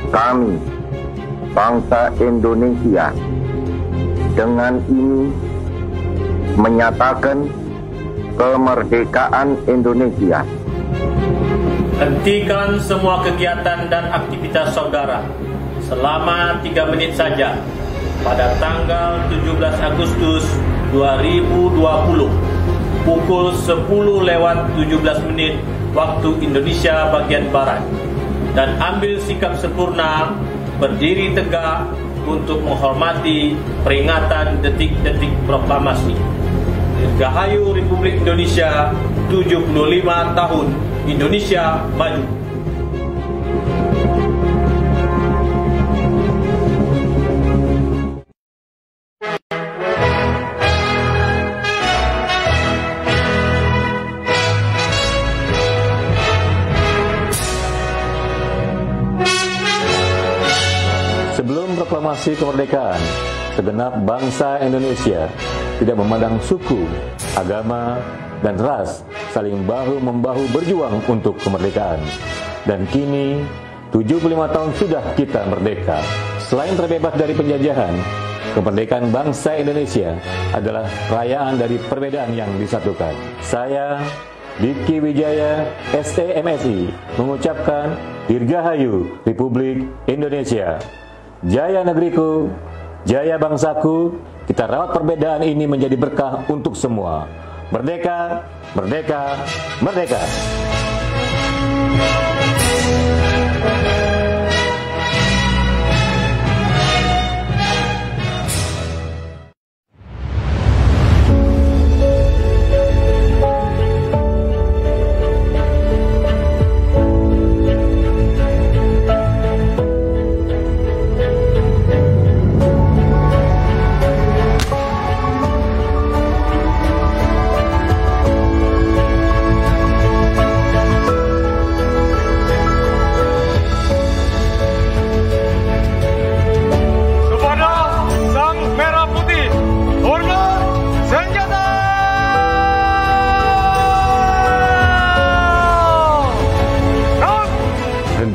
Kami, bangsa Indonesia, dengan ini menyatakan kemerdekaan Indonesia. Hentikan semua kegiatan dan aktivitas saudara selama 3 menit saja pada tanggal 17 Agustus 2020 pukul 10:17 waktu Indonesia bagian Barat, dan ambil sikap sempurna berdiri tegak untuk menghormati peringatan detik-detik proklamasi. Dirgahayu Republik Indonesia, 75 tahun Indonesia maju. Sebelum proklamasi kemerdekaan, segenap bangsa Indonesia tidak memandang suku, agama, dan ras, saling bahu-membahu berjuang untuk kemerdekaan. Dan kini, 75 tahun sudah kita merdeka. Selain terbebas dari penjajahan, kemerdekaan bangsa Indonesia adalah perayaan dari perbedaan yang disatukan. Saya, Diki Wijaya, STMSI, mengucapkan Dirgahayu Republik Indonesia. Jaya negeriku, jaya bangsaku, kita rawat perbedaan ini menjadi berkah untuk semua. Merdeka, merdeka, merdeka.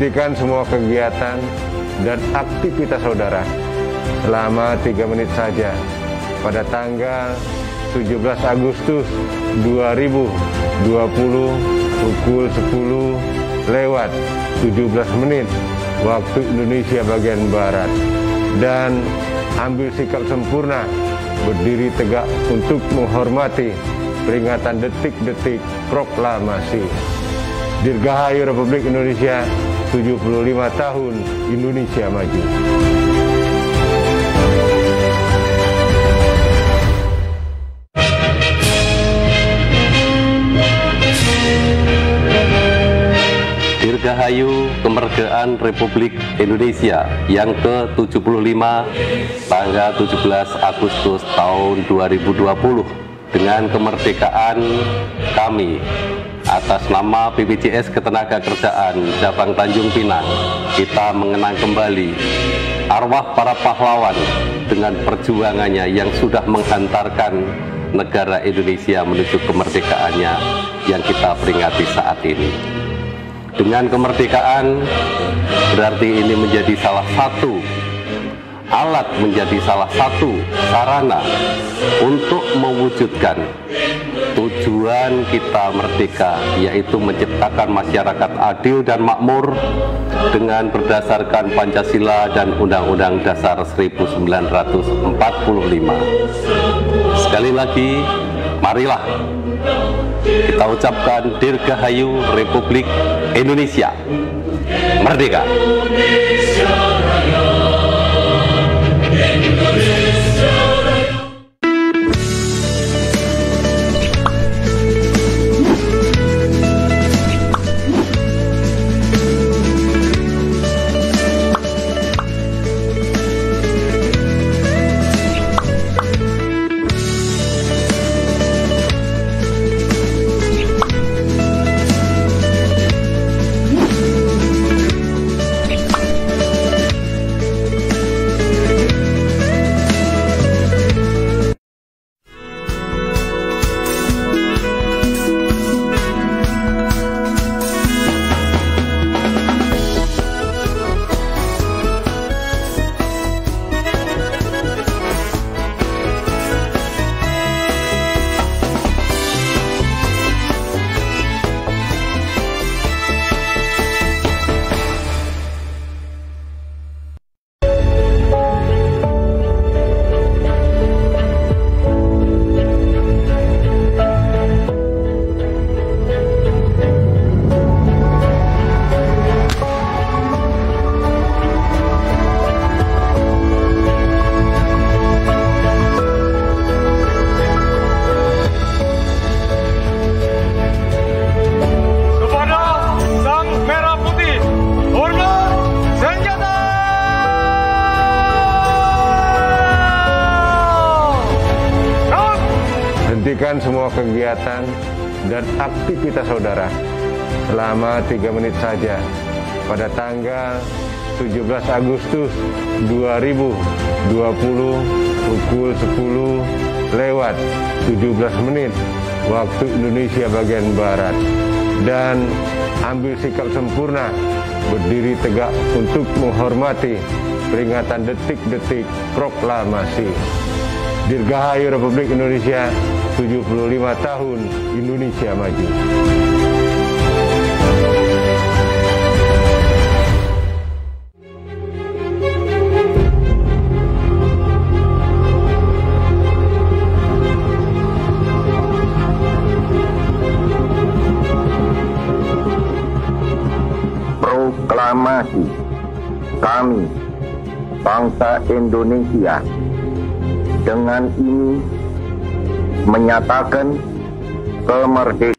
Hentikan semua kegiatan dan aktivitas saudara selama 3 menit saja pada tanggal 17 Agustus 2020 pukul 10:17 waktu Indonesia bagian Barat, dan ambil sikap sempurna berdiri tegak untuk menghormati peringatan detik-detik proklamasi. Dirgahayu Republik Indonesia, 75 tahun Indonesia maju. Dirgahayu kemerdekaan Republik Indonesia yang ke-75 tanggal 17 Agustus tahun 2020. Dengan kemerdekaan kami, atas nama BPJS Ketenagakerjaan Cabang Tanjung Pinang, kita mengenang kembali arwah para pahlawan dengan perjuangannya yang sudah menghantarkan negara Indonesia menuju kemerdekaannya yang kita peringati saat ini. Dengan kemerdekaan berarti ini menjadi salah satu alat, menjadi salah satu sarana untuk mewujudkan tujuan kita merdeka, yaitu menciptakan masyarakat adil dan makmur dengan berdasarkan Pancasila dan Undang-Undang Dasar 1945. Sekali lagi, marilah kita ucapkan Dirgahayu Republik Indonesia Merdeka. hentikan semua kegiatan dan aktivitas saudara selama 3 menit saja pada tanggal 17 Agustus 2020 pukul 10:17 waktu Indonesia bagian Barat, dan ambil sikap sempurna berdiri tegak untuk menghormati peringatan detik-detik proklamasi Dirgahayu Republik Indonesia 75 tahun Indonesia Maju. Proklamasi kami, bangsa Indonesia, dengan ini menyatakan kemerdekaan.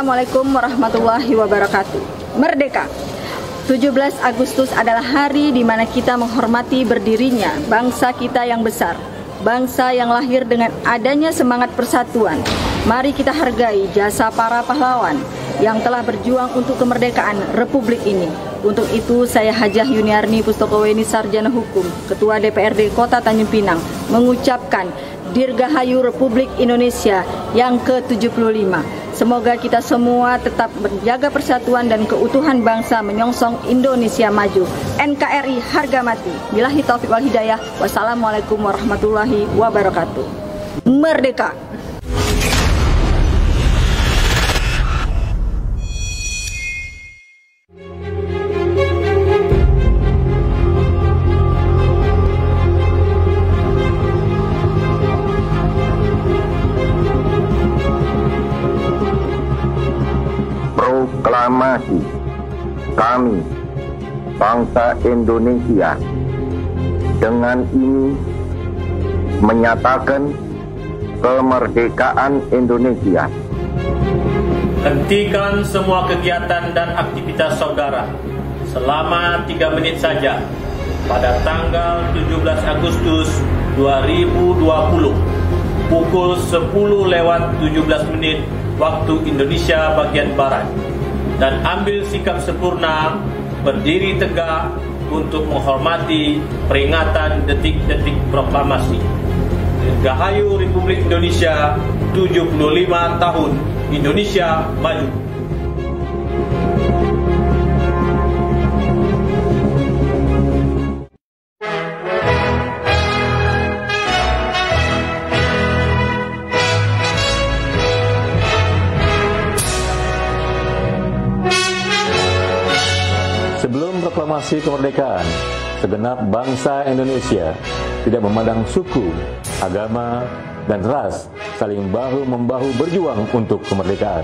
Assalamualaikum warahmatullahi wabarakatuh. Merdeka! 17 Agustus adalah hari di mana kita menghormati berdirinya bangsa kita yang besar, bangsa yang lahir dengan adanya semangat persatuan. Mari kita hargai jasa para pahlawan yang telah berjuang untuk kemerdekaan Republik ini. Untuk itu, saya Hajah Yuniarni Pustokoweni Sarjana Hukum, Ketua DPRD Kota Tanjung Pinang, mengucapkan Dirgahayu Republik Indonesia yang ke-75. Semoga kita semua tetap menjaga persatuan dan keutuhan bangsa menyongsong Indonesia maju. NKRI harga mati. Billahi taufiq wal hidayah. Wassalamualaikum warahmatullahi wabarakatuh. Merdeka! Proklamasi kami, bangsa Indonesia dengan ini menyatakan kemerdekaan Indonesia. Hentikan semua kegiatan dan aktivitas saudara selama 3 menit saja pada tanggal 17 Agustus 2020 pukul 10:17 waktu Indonesia bagian Barat, dan ambil sikap sempurna berdiri tegak untuk menghormati peringatan detik-detik proklamasi. Dirgahayu Republik Indonesia 75 tahun Indonesia Maju. Sebelum proklamasi kemerdekaan, segenap bangsa Indonesia tidak memandang suku, agama, dan ras, saling bahu-membahu berjuang untuk kemerdekaan.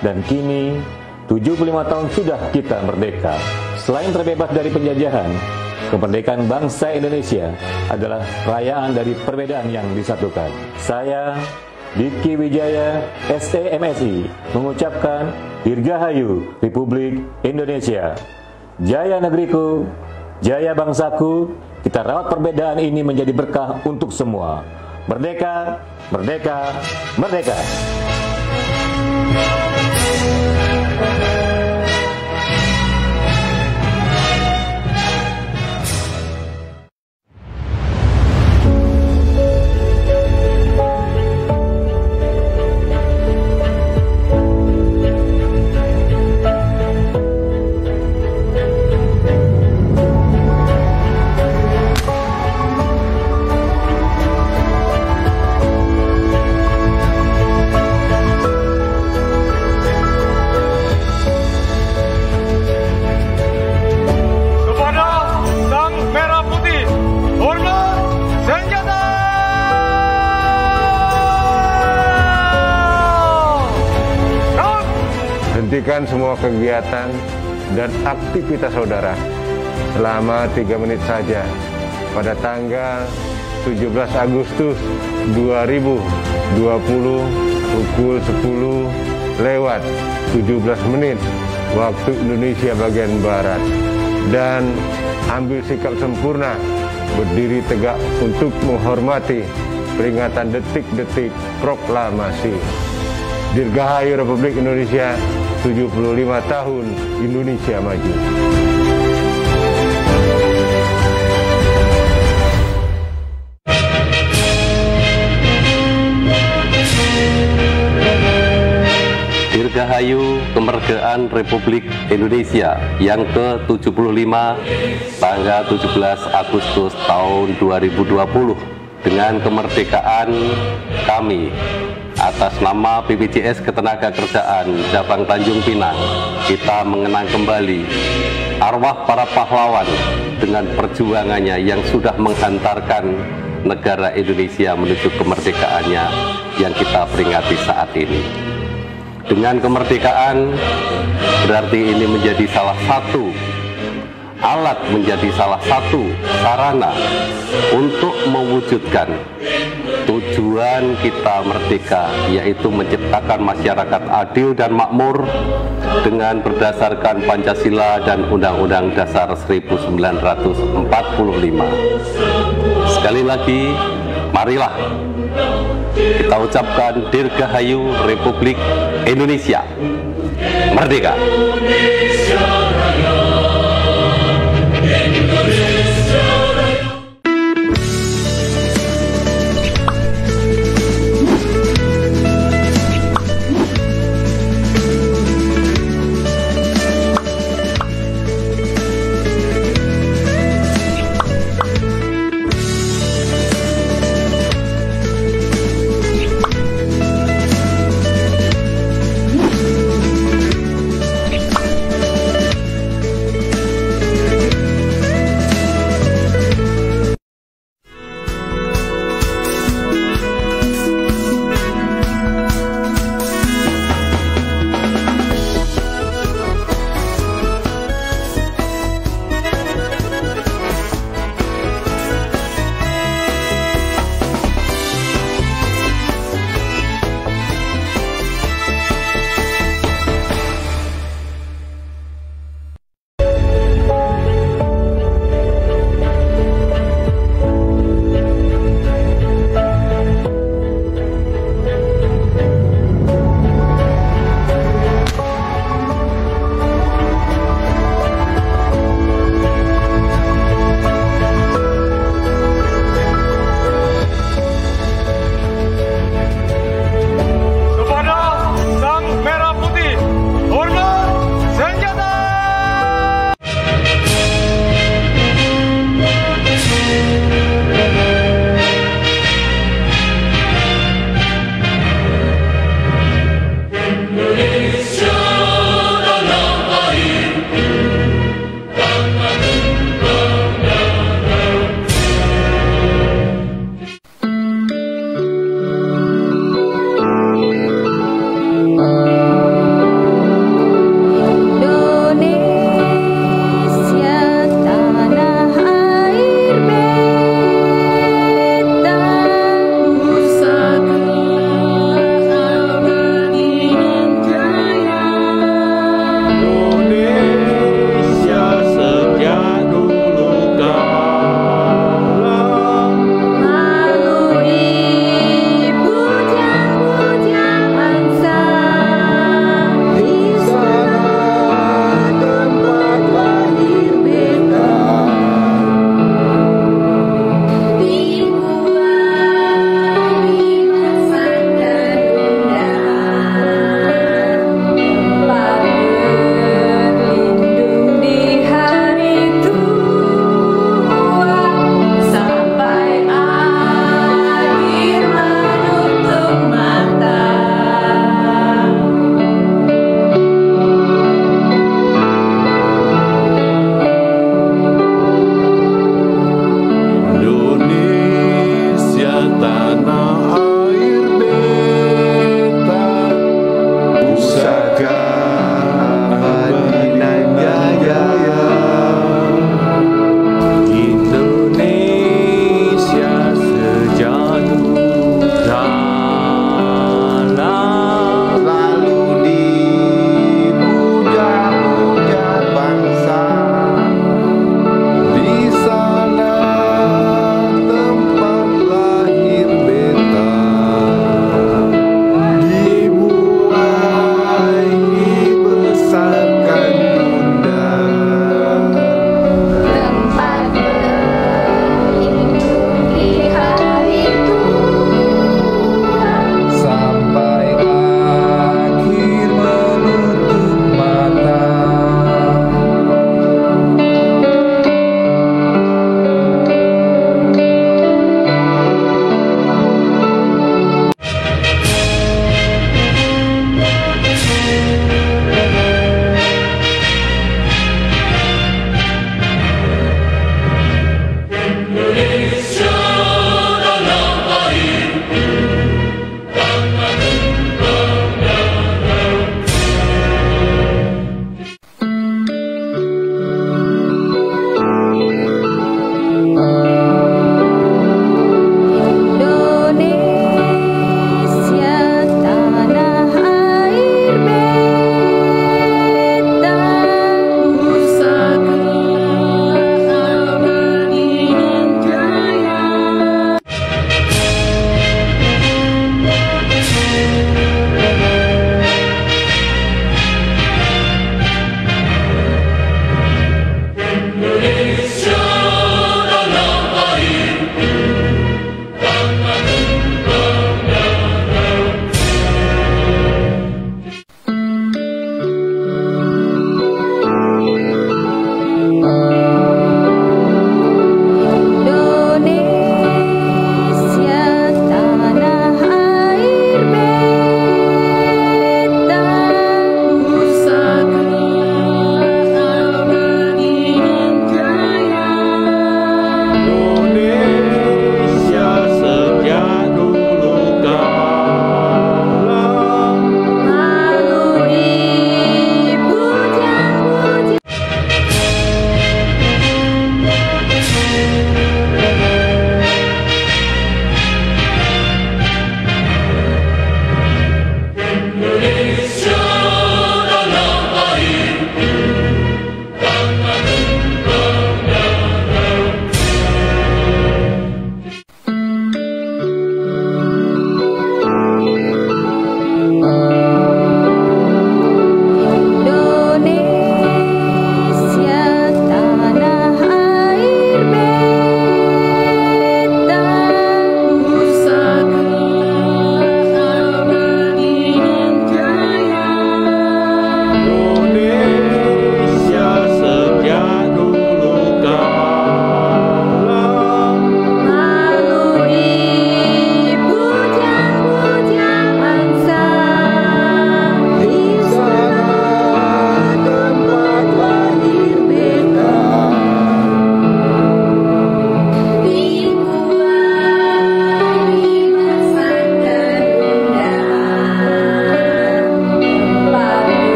Dan kini, 75 tahun sudah kita merdeka. Selain terbebas dari penjajahan, kemerdekaan bangsa Indonesia adalah perayaan dari perbedaan yang disatukan. Saya, Diki Wijaya, SEMSI, mengucapkan Dirgahayu Republik Indonesia. Jaya negeriku, jaya bangsaku, kita rawat perbedaan ini menjadi berkah untuk semua. Merdeka, merdeka, merdeka. Hentikan semua kegiatan dan aktivitas saudara selama 3 menit saja pada tanggal 17 Agustus 2020 pukul 10:17 waktu Indonesia bagian Barat, dan ambil sikap sempurna berdiri tegak untuk menghormati peringatan detik-detik proklamasi. Dirgahayu Republik Indonesia 75 tahun Indonesia Maju. Dirgahayu kemerdekaan Republik Indonesia yang ke-75 tanggal 17 Agustus tahun 2020 dengan kemerdekaan kami. Atas nama BPJS Ketenagakerjaan Cabang Tanjung Pinang, kita mengenang kembali arwah para pahlawan dengan perjuangannya yang sudah menghantarkan negara Indonesia menuju kemerdekaannya yang kita peringati saat ini. Dengan kemerdekaan berarti ini menjadi salah satu alat, menjadi salah satu sarana untuk mewujudkan tujuan kita merdeka, yaitu menciptakan masyarakat adil dan makmur dengan berdasarkan Pancasila dan Undang-Undang Dasar 1945. Sekali lagi, marilah kita ucapkan Dirgahayu Republik Indonesia Merdeka.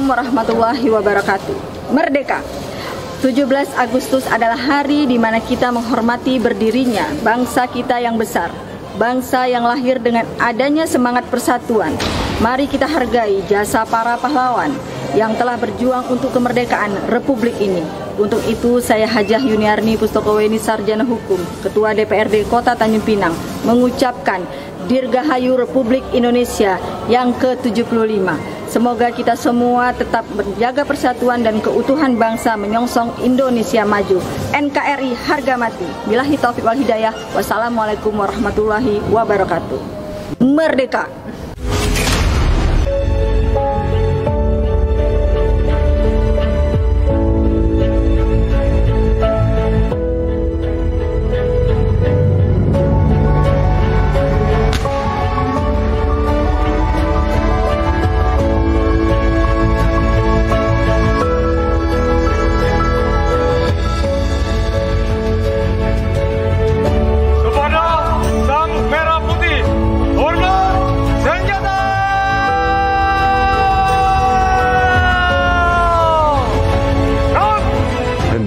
warahmatullahi wabarakatuh. Merdeka! 17 Agustus adalah hari di mana kita menghormati berdirinya bangsa kita yang besar, bangsa yang lahir dengan adanya semangat persatuan. Mari kita hargai jasa para pahlawan yang telah berjuang untuk kemerdekaan Republik ini. Untuk itu, saya Hajah Yuniarni Pustokoweni, Sarjana Hukum, Ketua DPRD Kota Tanjung Pinang, mengucapkan Dirgahayu Republik Indonesia yang ke-75. Semoga kita semua tetap menjaga persatuan dan keutuhan bangsa menyongsong Indonesia maju. NKRI harga mati. Billahi taufiq wal hidayah. Wassalamualaikum warahmatullahi wabarakatuh. Merdeka!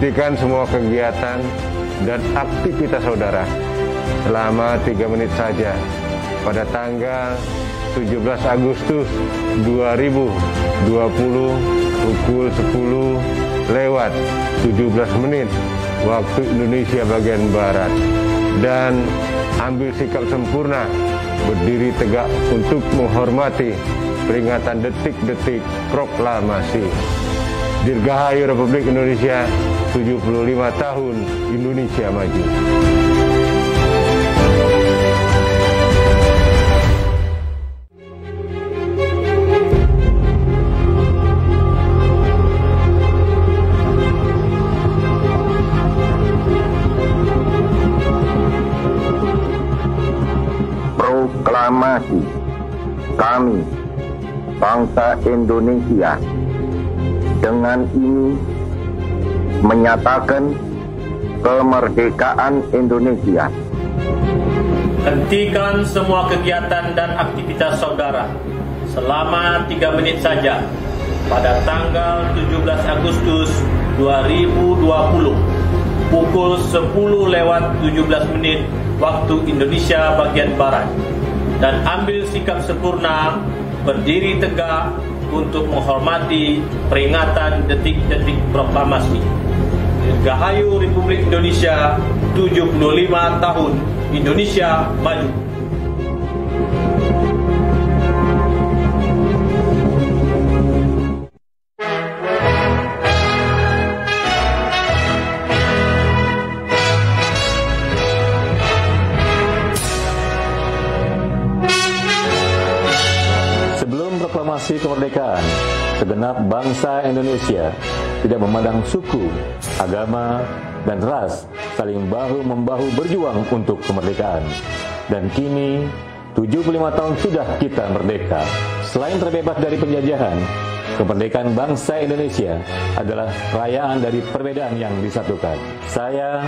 Hentikan semua kegiatan dan aktivitas saudara selama 3 menit saja pada tanggal 17 Agustus 2020 pukul 10:17 waktu Indonesia bagian Barat, dan ambil sikap sempurna berdiri tegak untuk menghormati peringatan detik-detik proklamasi Dirgahayu Republik Indonesia 75 tahun Indonesia Maju. Proklamasi kami, bangsa Indonesia, dengan ini menyatakan kemerdekaan Indonesia. Hentikan semua kegiatan dan aktivitas saudara selama 3 menit saja pada tanggal 17 Agustus 2020 pukul 10:17 waktu Indonesia bagian Barat, dan ambil sikap sempurna berdiri tegak untuk menghormati peringatan detik-detik proklamasi Dirgahayu Republik Indonesia 75 tahun Indonesia Maju. Proklamasi kemerdekaan, segenap bangsa Indonesia tidak memandang suku, agama, dan ras, saling bahu-membahu berjuang untuk kemerdekaan. Dan kini, 75 tahun sudah kita merdeka. Selain terbebas dari penjajahan, kemerdekaan bangsa Indonesia adalah perayaan dari perbedaan yang disatukan. Saya,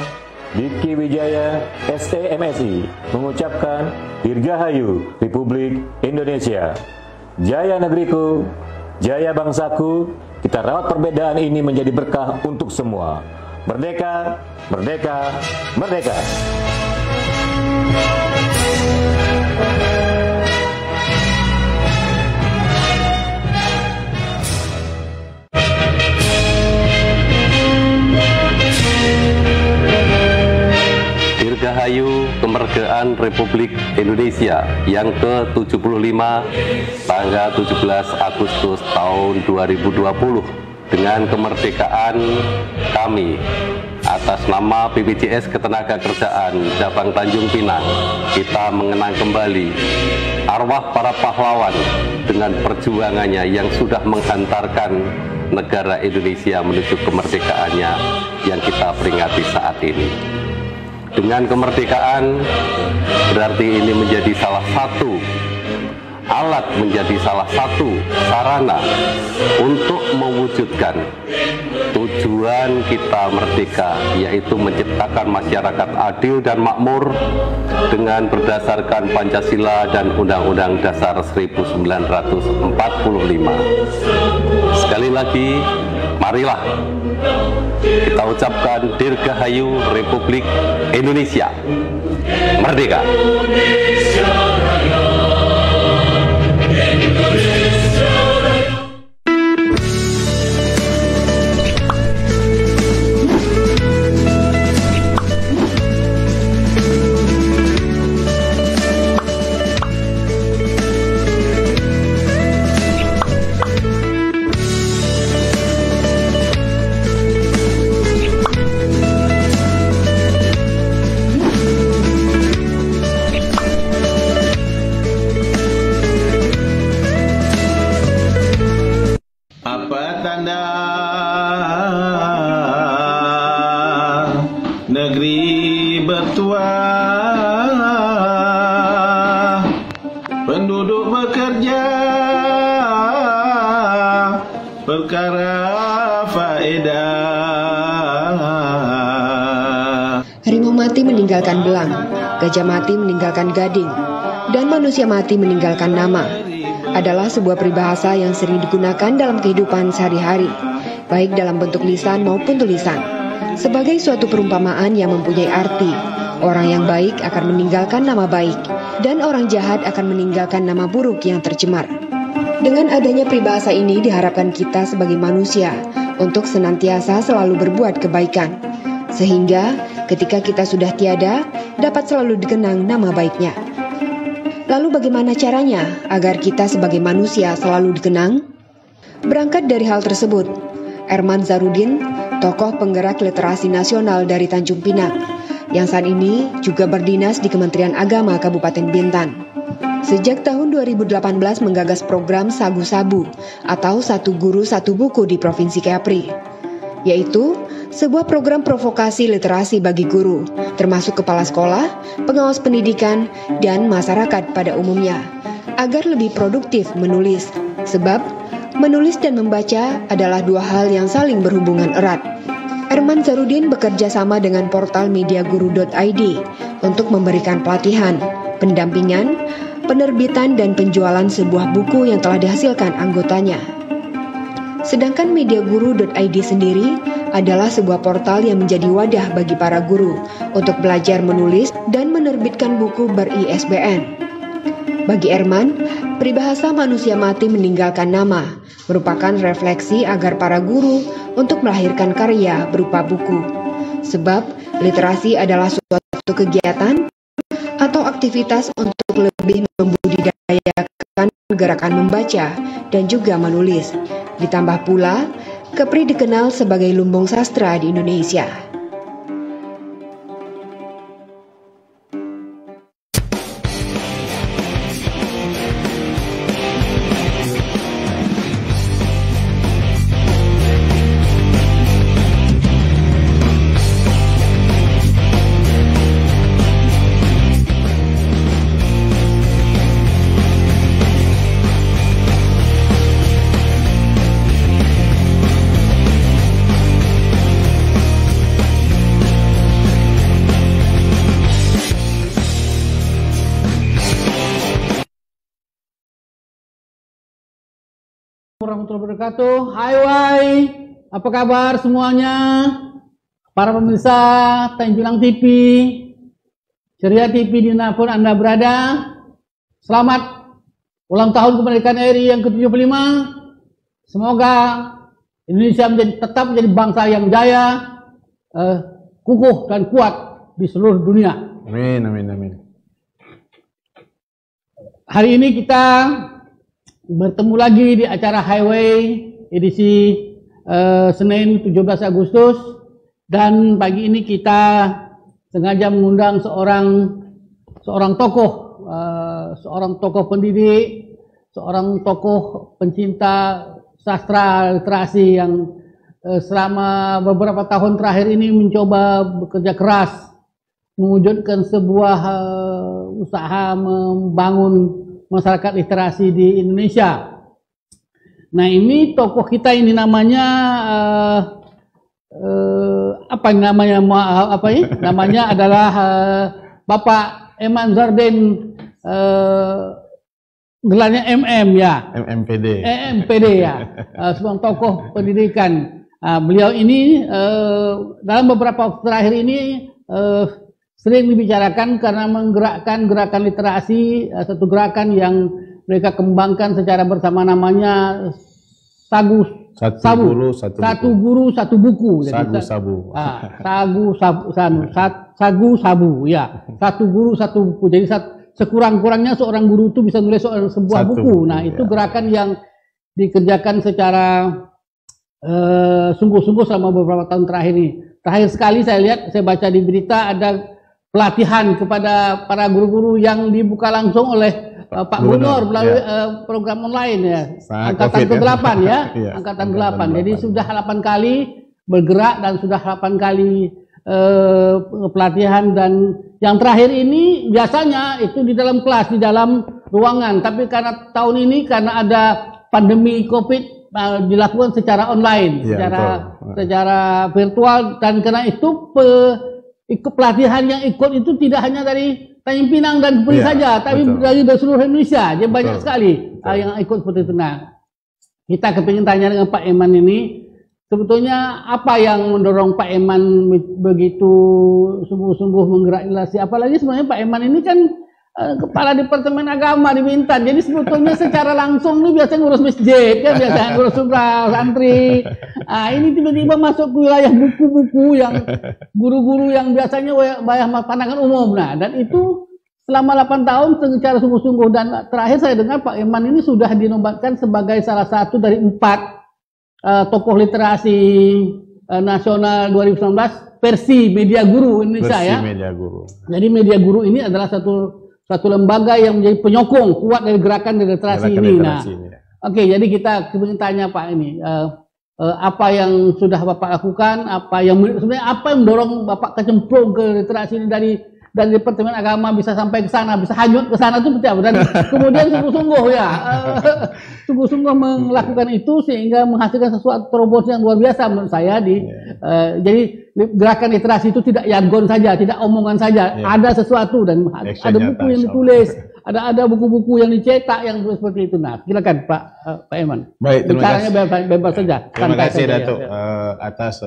Diki Wijaya, SEMSI, mengucapkan Dirgahayu Republik Indonesia. Jaya negeriku, jaya bangsaku, kita rawat perbedaan ini menjadi berkah untuk semua. Merdeka, merdeka, merdeka. Dirgahayu kemerdekaan Republik Indonesia yang ke-75 tanggal 17 Agustus tahun 2020. Dengan kemerdekaan kami, atas nama BPJS Ketenagakerjaan Cabang Tanjung Pinang, kita mengenang kembali arwah para pahlawan dengan perjuangannya yang sudah menghantarkan negara Indonesia menuju kemerdekaannya yang kita peringati saat ini. Dengan kemerdekaan berarti ini menjadi salah satu alat menjadi salah satu sarana untuk mewujudkan tujuan kita merdeka, yaitu menciptakan masyarakat adil dan makmur dengan berdasarkan Pancasila dan Undang-Undang Dasar 1945. Sekali lagi, marilah kita ucapkan Dirgahayu Republik Indonesia Merdeka. Negeri bertuah, penduduk bekerja, perkara faedah. Harimau mati meninggalkan belang, gajah mati meninggalkan gading, dan manusia mati meninggalkan nama adalah sebuah peribahasa yang sering digunakan dalam kehidupan sehari-hari, baik dalam bentuk lisan maupun tulisan. Sebagai suatu perumpamaan yang mempunyai arti, orang yang baik akan meninggalkan nama baik, dan orang jahat akan meninggalkan nama buruk yang tercemar. Dengan adanya peribahasa ini diharapkan kita sebagai manusia untuk senantiasa selalu berbuat kebaikan, sehingga ketika kita sudah tiada, dapat selalu dikenang nama baiknya. Lalu bagaimana caranya agar kita sebagai manusia selalu dikenang? Berangkat dari hal tersebut, Erman Zarudin, tokoh penggerak literasi nasional dari Tanjung Pinang, yang saat ini juga berdinas di Kementerian Agama Kabupaten Bintan. Sejak tahun 2018 menggagas program Sagu Sabu atau Satu Guru Satu Buku di Provinsi Kepri, yaitu sebuah program provokasi literasi bagi guru, termasuk kepala sekolah, pengawas pendidikan, dan masyarakat pada umumnya, agar lebih produktif menulis. Sebab, menulis dan membaca adalah dua hal yang saling berhubungan erat. Erman Zarudin bekerja sama dengan portal mediaguru.id untuk memberikan pelatihan, pendampingan, penerbitan, dan penjualan sebuah buku yang telah dihasilkan anggotanya. Sedangkan mediaguru.id sendiri adalah sebuah portal yang menjadi wadah bagi para guru untuk belajar menulis dan menerbitkan buku ber-ISBN. Bagi Erman, peribahasa manusia mati meninggalkan nama merupakan refleksi agar para guru untuk melahirkan karya berupa buku. Sebab literasi adalah suatu kegiatan atau aktivitas untuk lebih membudidayakan gerakan membaca dan juga menulis. Ditambah pula, Kepri dikenal sebagai lumbung sastra di Indonesia. Warahmatullahi wabarakatuh. Hai, apa kabar semuanya? Para pemirsa Tanjung TV, Ceria TV dimanapun Anda berada. Selamat ulang tahun kemerdekaan RI yang ke-75. Semoga Indonesia tetap menjadi bangsa yang jaya, kukuh dan kuat di seluruh dunia. Amin, amin, amin. Hari ini kita bertemu lagi di acara Highway edisi Senin 17 Agustus, dan pagi ini kita sengaja mengundang seorang tokoh, seorang tokoh pendidik, seorang tokoh pencinta sastra literasi yang selama beberapa tahun terakhir ini mencoba bekerja keras mewujudkan sebuah usaha masyarakat literasi di Indonesia. Nah, ini tokoh kita ini namanya namanya adalah Bapak Eman Zardin, gelarnya MM ya. MPD ya. Seorang tokoh pendidikan. Beliau ini dalam beberapa waktu terakhir ini sering dibicarakan karena menggerakkan gerakan literasi, satu gerakan yang mereka kembangkan secara bersama, namanya Satu guru satu buku. Sagu sabu ya. Satu guru satu buku. Jadi sekurang-kurangnya seorang guru itu bisa nulis sebuah buku. Nah, itu gerakan yang dikerjakan secara sungguh-sungguh selama beberapa tahun terakhir ini. Terakhir sekali saya baca di berita ada pelatihan kepada para guru-guru yang dibuka langsung oleh Pak Gubernur melalui program online ya. Angkatan ke-8 ya. Angkatan ke-8. Jadi sudah 8 kali bergerak dan sudah 8 kali pelatihan, dan yang terakhir ini biasanya itu di dalam kelas, di dalam ruangan. Tapi karena tahun ini karena ada pandemi Covid dilakukan secara online, secara virtual, dan karena itu pelatihan yang ikut itu tidak hanya dari Tanjung Pinang dan Kepri saja, tapi dari seluruh Indonesia. Jadi banyak sekali yang ikut seperti itu. Nah, kita kepingin tanya dengan Pak Eman ini, sebetulnya apa yang mendorong Pak Eman begitu sungguh-sungguh menggerak literasi? Apalagi sebenarnya Pak Eman ini kan Kepala Departemen Agama di Bintan. Jadi sebetulnya secara langsung ini biasanya ngurus masjid, kan biasanya ngurus surau, santri. Ini tiba-tiba masuk ke wilayah buku-buku yang guru-guru yang biasanya bayar pandangan umum. Nah, dan itu selama 8 tahun secara sungguh-sungguh. Dan terakhir saya dengar Pak Eman ini sudah dinobatkan sebagai salah satu dari 4 tokoh literasi nasional 2019 versi Media Guru Indonesia ya. Media Guru. Jadi Media Guru ini adalah satu lembaga yang menjadi penyokong kuat dari gerakan literasi ini. Nah, oke, jadi kita ingin tanya Pak ini, apa yang sudah Bapak lakukan, sebenarnya apa yang mendorong Bapak kecemplung ke literasi ini dari Departemen Agama bisa sampai ke sana, bisa hanyut ke sana itu seperti apa? Dan kemudian sungguh-sungguh melakukan itu sehingga menghasilkan sesuatu terobosan yang luar biasa menurut saya. Jadi gerakan literasi itu tidak jargon saja, tidak omongan saja, ada sesuatu dan ada buku yang ditulis, ada buku-buku yang dicetak yang seperti itu. Nah, silakan Pak Eman. Baik, terima kasih. Bebas saja. Terima kasih Datuk atas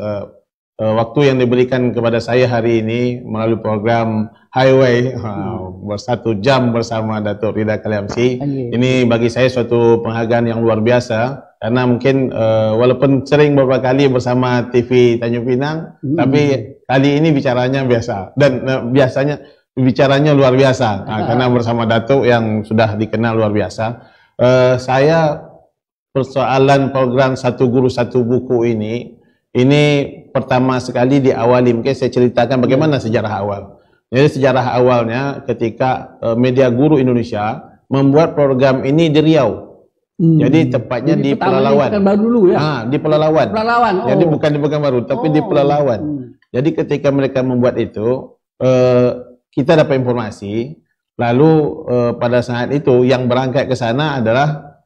waktu yang diberikan kepada saya hari ini melalui program Highway bersatu jam bersama Datuk Rida Kaliamsi. Ini bagi saya suatu penghargaan yang luar biasa, karena mungkin walaupun sering beberapa kali bersama TV Tanjung Pinang, tapi kali ini bicaranya biasa, dan biasanya bicaranya luar biasa karena bersama Datuk yang sudah dikenal luar biasa. Saya persoalan program Satu Guru Satu Buku ini pertama sekali diawali, mungkin saya ceritakan bagaimana sejarah awal. Jadi sejarah awalnya ketika Media Guru Indonesia membuat program ini di Riau. Jadi tepatnya di Pelalawan. Dulu ya? Di Pelalawan. Jadi bukan di Pekanbaru, tapi di Pelalawan. Jadi ketika mereka membuat itu, kita dapat informasi. Lalu pada saat itu yang berangkat ke sana adalah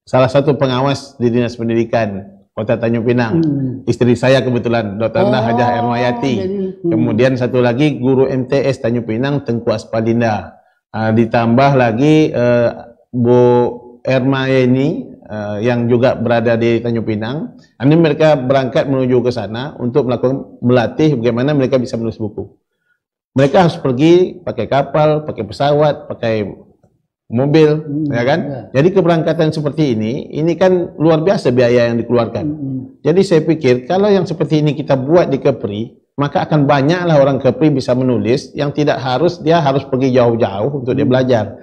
salah satu pengawas di Dinas Pendidikan Kota Tanjung Pinang, istri saya kebetulan, Dr. Hajah Ermayati. Kemudian satu lagi guru MTS Tanjung Pinang, Tengku Aspalinda. Ditambah lagi Bu Ermayeni yang juga berada di Tanjung Pinang. Ini mereka berangkat menuju ke sana untuk melatih bagaimana mereka bisa menulis buku. Mereka harus pergi pakai kapal, pakai pesawat, pakai mobil, ya kan? Jadi keberangkatan seperti ini kan luar biasa biaya yang dikeluarkan. Jadi saya pikir kalau yang seperti ini kita buat di Kepri, maka akan banyaklah orang Kepri bisa menulis yang tidak harus dia harus pergi jauh-jauh untuk dia belajar.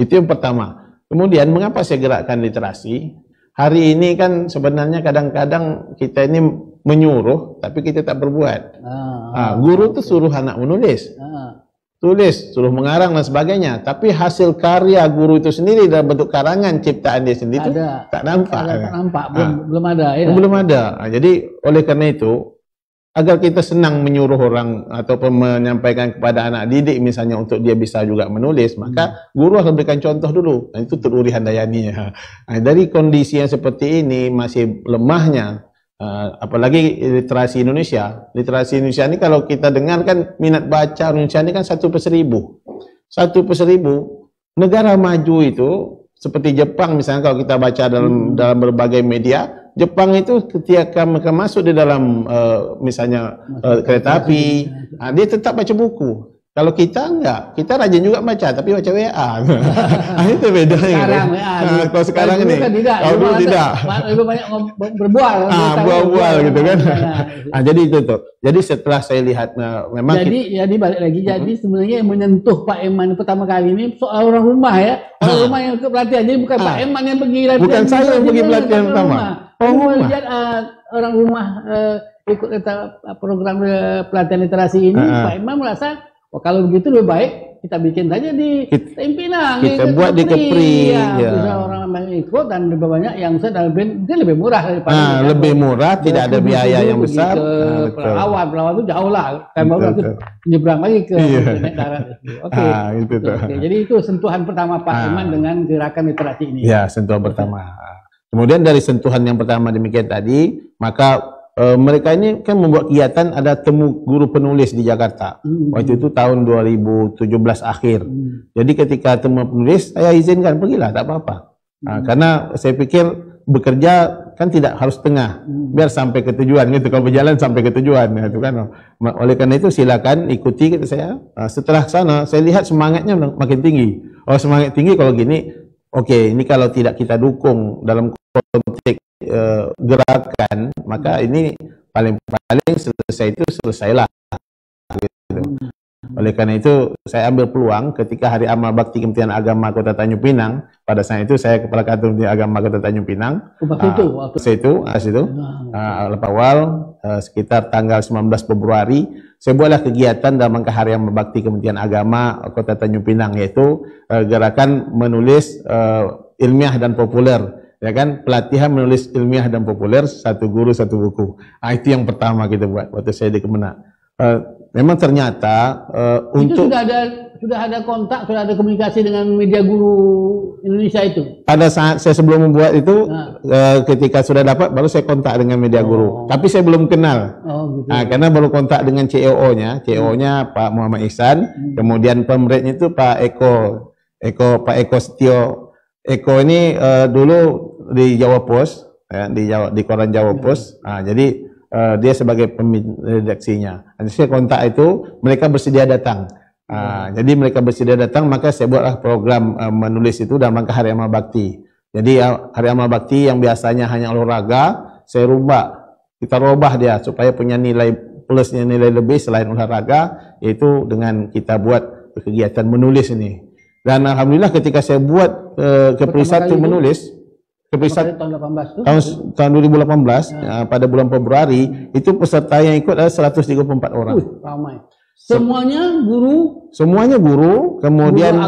Itu yang pertama. Kemudian mengapa saya gerakkan literasi? Hari ini kan sebenarnya kadang-kadang kita ini menyuruh, tapi kita tak berbuat. Guru tuh suruh anak menulis. Tulis, suruh mengarang dan sebagainya, tapi hasil karya guru itu sendiri dalam bentuk karangan ciptaan dia sendiri itu tak nampak. Belum ada. Ya? Belum ada. Jadi oleh karena itu agar kita senang menyuruh orang ataupun menyampaikan kepada anak didik misalnya untuk dia bisa juga menulis, maka guru harus berikan contoh dulu. Nah, itu Turi Handayani. Nah, dari kondisi yang seperti ini masih lemahnya, apalagi literasi Indonesia. Literasi Indonesia ini kalau kita dengar kan minat baca Indonesia ini kan 1/1000. 1/1000. Negara maju itu seperti Jepang misalnya, kalau kita baca dalam berbagai media, Jepang itu ketika mereka masuk di dalam misalnya kereta api, dia tetap baca buku. Kalau kita enggak, kita rajin juga baca, tapi baca WA. Itu bedanya. Sekarang WA. Kalau sekarang ini, kalau dulu tidak. Lebih banyak berbual. Bual gitu kan. Jadi itu tuh. Jadi setelah saya lihat memang. Jadi balik lagi. Jadi sebenarnya yang menyentuh Pak Eman pertama kali ini soal orang rumah ya. Orang rumah yang ke pelatihan. Jadi bukan Pak Eman yang pergi latihan. Bukan saya yang pergi pelatihan pertama. Lihat orang rumah ikut program pelatihan literasi ini, Pak Eman merasa kalau begitu lebih baik kita bikin saja di Pinang. Kita buat di Kepri. Bisa orang yang ikut dan lebih banyak yang mungkin lebih murah daripada. Lebih murah, tidak ada biaya yang besar. Pelawan itu jauh lah. Kan baru nyebrang lagi ke naik darat. Oke. Jadi itu sentuhan pertama Pak Eman dengan gerakan literasi ini. Ya, sentuhan pertama. Kemudian dari sentuhan yang pertama demikian tadi, maka mereka ini kan membuat kegiatan ada temu guru penulis di Jakarta. Waktu itu tahun 2017 akhir. Jadi ketika temu penulis, saya izinkan pergilah, tak apa-apa. Karena saya pikir bekerja kan tidak harus tengah, biar sampai ke tujuan gitu. Kalau berjalan sampai ke tujuan gitu kan. Oleh karena itu silakan ikuti kata saya. Setelah sana saya lihat semangatnya makin tinggi. Oh, semangat tinggi kalau gini. Oke, ini kalau tidak kita dukung dalam konteks gerakan, maka ini paling selesai itu selesailah. Gitu. Oleh karena itu saya ambil peluang ketika Hari Amal Bakti Kementerian Agama Kota Tanjung Pinang. Pada saat itu saya Kepala Kantor Kementerian Agama Kota Tanjung Pinang. Awal sekitar tanggal 19 Februari saya buatlah kegiatan dalam rangka Hari Amal Bakti Kementerian Agama Kota Tanjung Pinang, yaitu gerakan menulis ilmiah dan populer. Ya kan, pelatihan menulis ilmiah dan populer, satu guru satu buku. Itu yang pertama kita buat waktu saya di Kemenak. Memang ternyata itu sudah ada kontak, sudah ada komunikasi dengan media guru Indonesia itu. Pada saat saya sebelum membuat itu, ketika sudah dapat baru saya kontak dengan media guru. Tapi saya belum kenal. Gitu. Karena baru kontak dengan CEO-nya, CEO-nya Pak Muhammad Ihsan, kemudian pemretnya itu Pak Eko Setio. Eko ini dulu di Jawa Post, ya, di koran Jawa Post. Jadi dia sebagai pemimpin redaksinya. Saya kontak itu, mereka bersedia datang. Jadi mereka bersedia datang, maka saya buatlah program menulis itu dalam rangka Hari Amal Bakti. Jadi Hari Amal Bakti yang biasanya hanya olahraga, saya kita rubah dia supaya punya nilai plusnya, nilai lebih selain olahraga, yaitu dengan kita buat kegiatan menulis ini. Dan alhamdulillah ketika saya buat Kepri 1 menulis, Kepri 1 tahun 2018 pada bulan Februari, itu peserta yang ikut ada 134 orang. Ramai. Semuanya guru? Semuanya guru, kemudian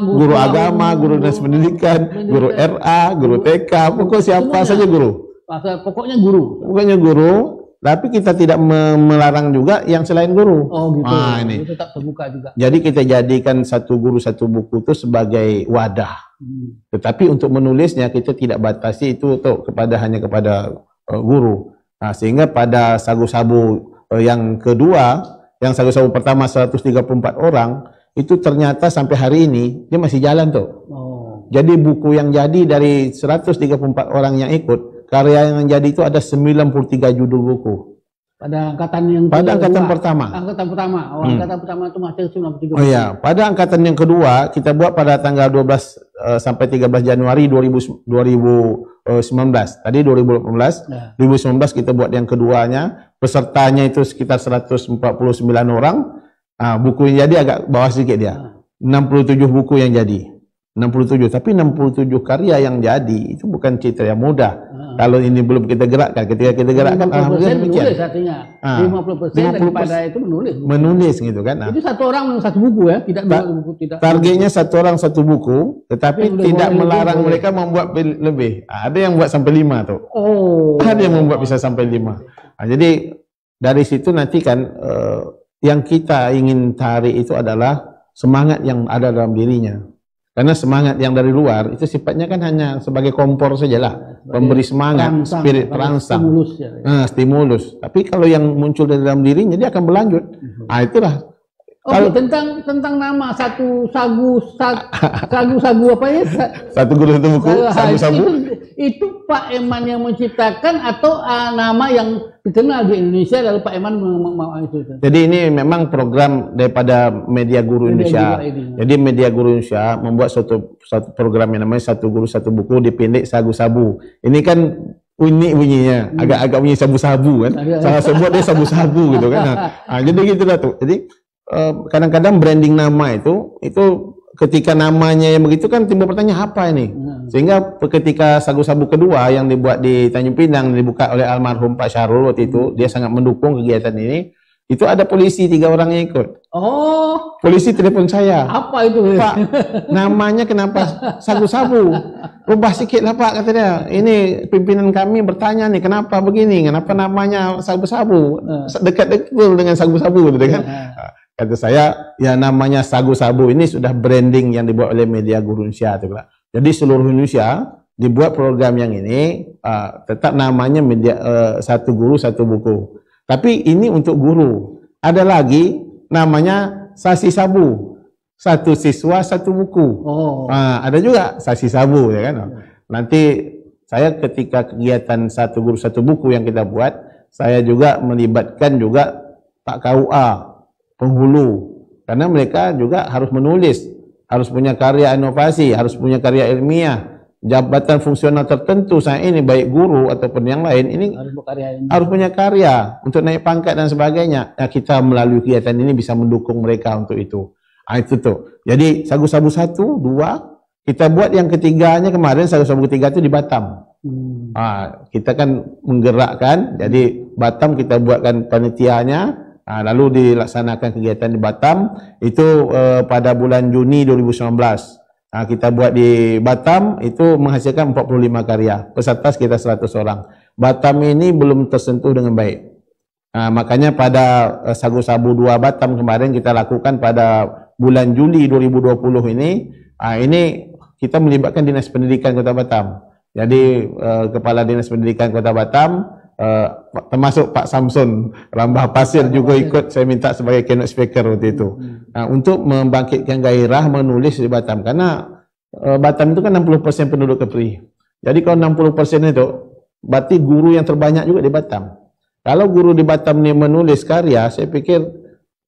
guru agama, guru dinas pendidikan, guru RA, guru TK, pokoknya siapa saja guru. Pokoknya guru. Pokoknya guru. Tapi kita tidak melarang juga yang selain guru. Gitu. Ini tetap terbuka juga. Jadi kita jadikan satu guru satu buku itu sebagai wadah. Tetapi untuk menulisnya kita tidak batasi itu hanya kepada guru. Sehingga pada sagu-sabu yang kedua, yang sagu-sabu pertama 134 orang, itu ternyata sampai hari ini dia masih jalan tuh. Jadi buku yang jadi dari 134 orang yang ikut, karya yang jadi itu ada 93 judul buku. Pada angkatan pertama. Angkatan pertama. Angkatan pertama itu masih 93. Iya, pada angkatan yang kedua kita buat pada tanggal 12 sampai 13 Januari 2019. Tadi 2018. 2019 kita buat yang keduanya. Pesertanya itu sekitar 149 orang. Buku yang jadi agak bawah sedikit dia. 67 buku yang jadi. 67, tapi 67 karya yang jadi itu bukan citra yang mudah. Kalau ini belum kita gerakkan, ketika kita gerakkan alhamdulillah demikian. 50% daripada itu menulis. Menulis gitu kan. Itu satu orang satu buku ya, tidak buku tidak. Targetnya satu orang satu buku, tetapi tidak melarang mereka membuat lebih. Ada yang buat sampai 5 tuh. Ada yang membuat bisa sampai 5. Jadi dari situ nanti kan yang kita ingin tarik itu adalah semangat yang ada dalam dirinya. Karena semangat yang dari luar itu sifatnya kan hanya sebagai kompor sajalah, memberi semangat, spirit perangsang, stimulus. Tapi kalau yang muncul dari dalam dirinya dia akan berlanjut. Nah, itulah. Kalau tentang nama satu sagu apa ya? Satu guru satu buku, sagu-sagu. Itu Pak Eman yang menciptakan atau nama yang dikenal di Indonesia lalu Pak Eman mau itu? Jadi ini memang program daripada Media Guru Indonesia. Jadi Media Guru Indonesia membuat suatu program yang namanya Satu Guru Satu Buku, dipendek Sagu-Sabu. Ini kan unik bunyinya, agak-agak bunyi sabu-sabu kan. Salah sebut dia sabu-sabu gitu kan. Nah, jadi gitulah tuh. Jadi kadang-kadang branding nama itu ketika namanya yang begitu kan timbul pertanyaan apa ini, sehingga ketika Sagu-Sabu kedua yang dibuat di Tanjung Pinang dibuka oleh almarhum Pak Syahrul waktu itu, dia sangat mendukung kegiatan ini. Itu ada polisi 3 orang yang ikut. Oh, polisi telepon saya. Apa itu? Pak, namanya kenapa Sagu-Sabu? Rubah sikit lah Pak, kata dia. Ini pimpinan kami bertanya nih, kenapa begini? Kenapa namanya Sagu-Sabu? Dekat-dekat dengan Sagu-Sabu gitu kan. Kata saya, ya namanya Sagu-Sabu ini sudah branding yang dibuat oleh Media Guru Indonesia. Jadi seluruh Indonesia dibuat program yang ini, tetap namanya Satu Guru Satu Buku. Tapi ini untuk guru. Ada lagi namanya Sasi Sabu, satu siswa satu buku. Ada juga Sasi Sabu, ya kan? Nanti saya ketika kegiatan Satu Guru Satu Buku yang kita buat, saya juga melibatkan juga Pak KUA, penghulu, karena mereka juga harus menulis, harus punya karya inovasi, harus punya karya ilmiah, jabatan fungsional tertentu saat ini baik guru ataupun yang lain ini harus punya karya untuk naik pangkat dan sebagainya. Ya, kita melalui kegiatan ini bisa mendukung mereka untuk itu. Itu tuh. Jadi Sagu-Sabu 1, 2, kita buat yang ketiganya kemarin, Sagu-Sabu ketiga itu di Batam. Kita kan menggerakkan, jadi Batam kita buatkan panitianya. Lalu dilaksanakan kegiatan di Batam itu pada bulan Juni 2019. Kita buat di Batam itu menghasilkan 45 karya, peserta sekitar 100 orang. Batam ini belum tersentuh dengan baik. Makanya pada Sagu-Sabu 2 Batam kemarin kita lakukan pada bulan Juli 2020 ini kita melibatkan Dinas Pendidikan Kota Batam. Jadi Kepala Dinas Pendidikan Kota Batam, termasuk Pak Samson Rambah Pasir juga ikut, saya minta sebagai keynote speaker waktu itu, untuk membangkitkan gairah menulis di Batam, karena Batam itu kan 60% penduduk Kepri. Jadi kalau 60% itu berarti guru yang terbanyak juga di Batam. Kalau guru di Batam ini menulis karya, saya pikir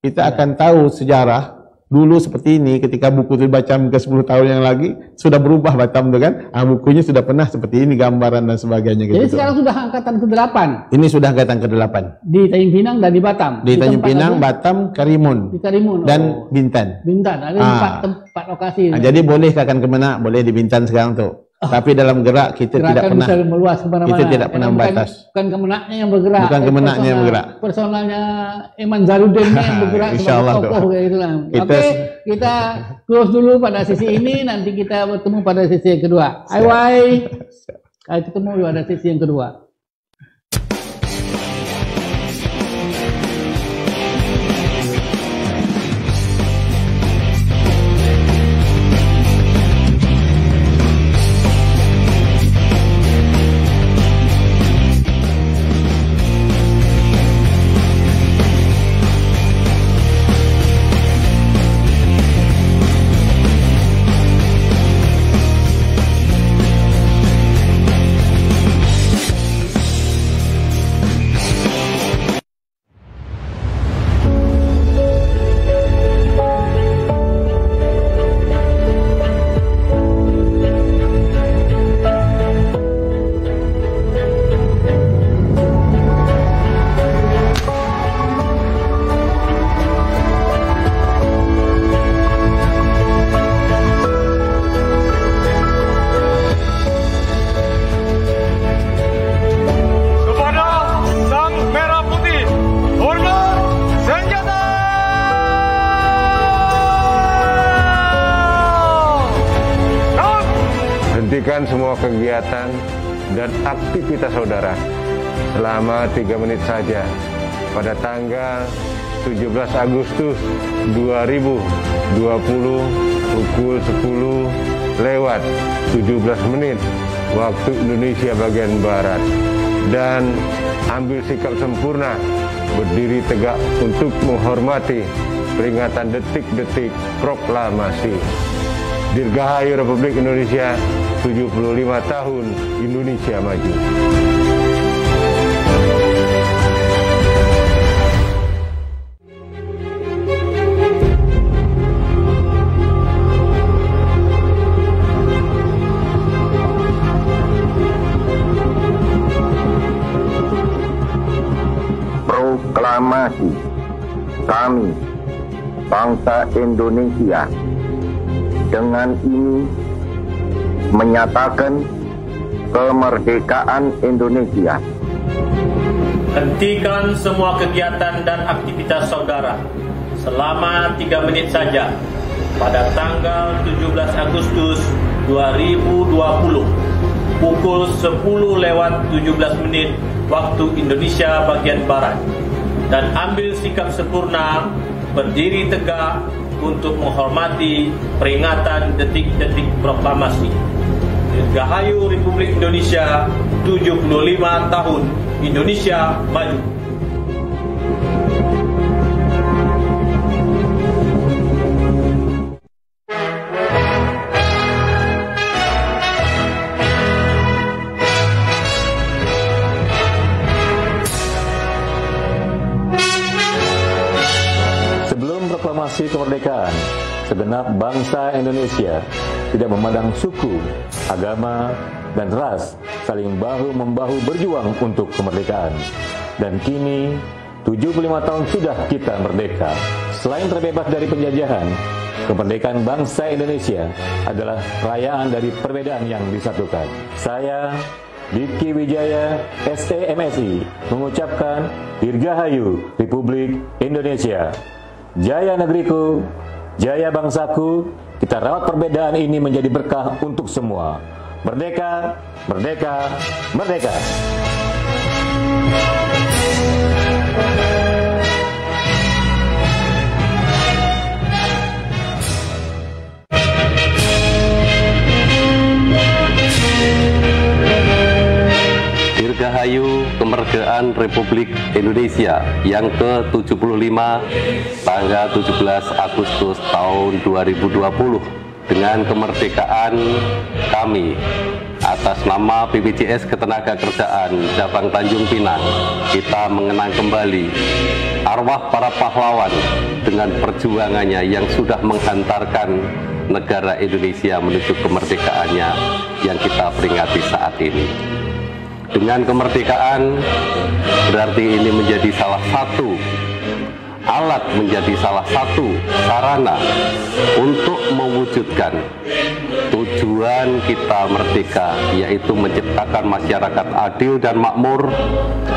kita akan tahu sejarah dulu seperti ini. Ketika buku itu dibaca ke 10 tahun yang lagi, sudah berubah Batam itu kan. Bukunya sudah pernah seperti ini, gambaran dan sebagainya. Jadi sekarang sudah angkatan ke-8? Ini sudah angkatan ke-8. Di Tanjung Pinang dan di Batam? Di Tanjung Pinang, Batam, Karimun. Di Karimun. Dan Bintan. Bintan, ada 4 lokasi. Jadi boleh akan Kemenak, boleh di Bintan sekarang tuh. Tapi dalam gerak kita tidak pernah meluas kemana-mana. Kita tidak pernah membatas. Bukan Kemenaknya yang bergerak. Bukan Kemenaknya yang bergerak. Personalnya Eman Zarudin yang bergerak sebagai tokoh kayak itulah. Oke, kita close dulu pada sesi ini, nanti kita bertemu pada sesi yang kedua. Bye. Ketemu pada sesi yang kedua. Hentikan semua kegiatan dan aktivitas saudara selama 3 menit saja pada tanggal 17 Agustus 2020 pukul 10:17 waktu Indonesia bagian Barat, dan ambil sikap sempurna berdiri tegak untuk menghormati peringatan detik-detik proklamasi. Dirgahayu Republik Indonesia, 75 tahun Indonesia Maju. Proklamasi kami, bangsa Indonesia, dengan ini menyatakan kemerdekaan Indonesia. Hentikan semua kegiatan dan aktivitas saudara selama 3 menit saja pada tanggal 17 Agustus 2020 pukul 10:17 waktu Indonesia bagian Barat, dan ambil sikap sempurna berdiri tegak untuk menghormati peringatan detik-detik proklamasi. Dirgahayu Republik Indonesia, 75 tahun Indonesia Maju. Proklamasi kemerdekaan, segenap bangsa Indonesia tidak memandang suku, agama, dan ras, saling bahu-membahu berjuang untuk kemerdekaan. Dan kini, 75 tahun sudah kita merdeka. Selain terbebas dari penjajahan, kemerdekaan bangsa Indonesia adalah perayaan dari perbedaan yang disatukan. Saya, Diki Wijaya, STMSI, mengucapkan Dirgahayu Republik Indonesia. Jaya negeriku, jaya bangsaku, kita rawat perbedaan ini menjadi berkah untuk semua. Merdeka, merdeka, merdeka. Dirgahayu kemerdekaan Republik Indonesia yang ke-75 tanggal 17 Agustus tahun 2020. Dengan kemerdekaan kami, atas nama BPJS Ketenagakerjaan Cabang Tanjung Pinang, kita mengenang kembali arwah para pahlawan dengan perjuangannya yang sudah menghantarkan negara Indonesia menuju kemerdekaannya yang kita peringati saat ini. Dengan kemerdekaan berarti ini menjadi salah satu alat, menjadi salah satu sarana untuk mewujudkan tujuan kita merdeka, yaitu menciptakan masyarakat adil dan makmur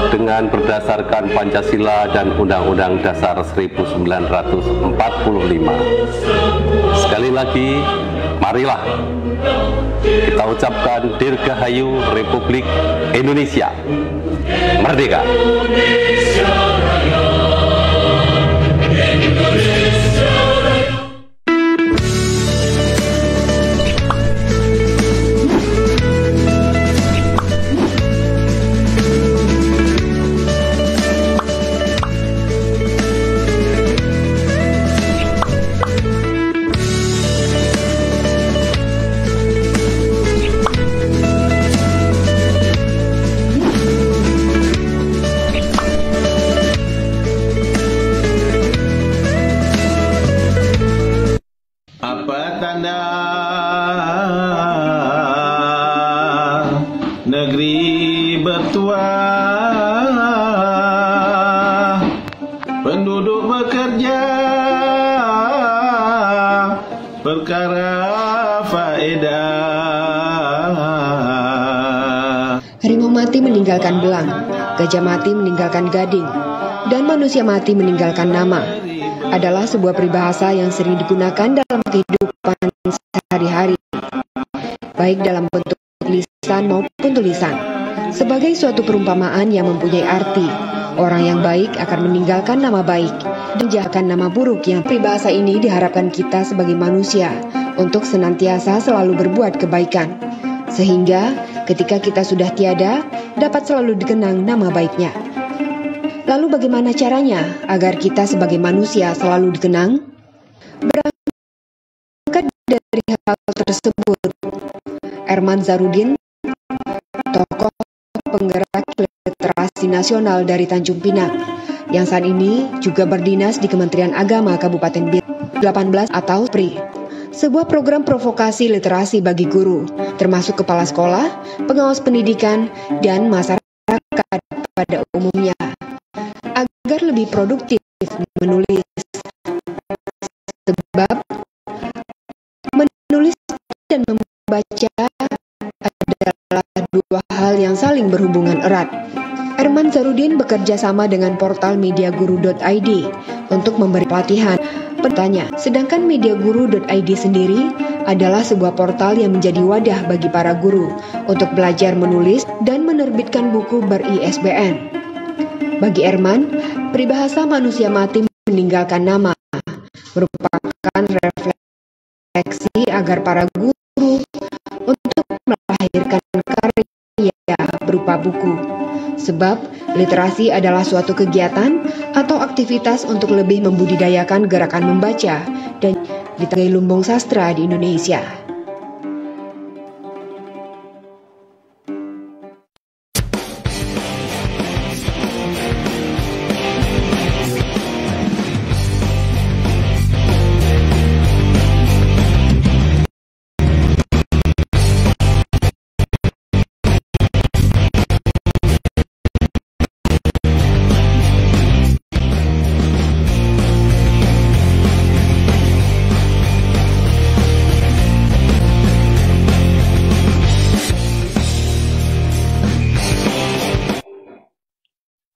dengan berdasarkan Pancasila dan Undang-Undang Dasar 1945. Sekali lagi, marilah kita ucapkan Dirgahayu Republik Indonesia Merdeka. Negeri bertuah, penduduk bekerja, perkara faedah. Harimau mati meninggalkan belang, gajah mati meninggalkan gading, dan manusia mati meninggalkan nama adalah sebuah peribahasa yang sering digunakan dalam kehidupan sehari-hari, baik dalam bentuk lisan maupun tulisan, sebagai suatu perumpamaan yang mempunyai arti Orang yang baik akan meninggalkan nama baik dan menjauhkan nama buruk. Yang peribahasa ini diharapkan kita sebagai manusia untuk senantiasa selalu berbuat kebaikan, sehingga ketika kita sudah tiada, dapat selalu dikenang nama baiknya. Lalu bagaimana caranya agar kita sebagai manusia selalu dikenang? Berangkat dari hal tersebut, Erman Zarudin, tokoh penggerak literasi nasional dari Tanjung Pinang, yang saat ini juga berdinas di Kementerian Agama Kabupaten Biak 18 atau PRI, sebuah program provokasi literasi bagi guru, termasuk kepala sekolah, pengawas pendidikan, dan masyarakat pada umumnya, agar lebih produktif menulis. Sebab menulis dan membaca adalah dua hal yang saling berhubungan erat. Erman Zarudin bekerja sama dengan portal mediaguru.id untuk memberi pelatihan. Bertanya, sedangkan mediaguru.id sendiri adalah sebuah portal yang menjadi wadah bagi para guru untuk belajar menulis dan menerbitkan buku ber-ISBN. Bagi Erman, peribahasa manusia mati meninggalkan nama merupakan refleksi agar para guru untuk melahirkan karya berupa buku. Sebab literasi adalah suatu kegiatan atau aktivitas untuk lebih membudidayakan gerakan membaca dan di lumbung sastra di Indonesia.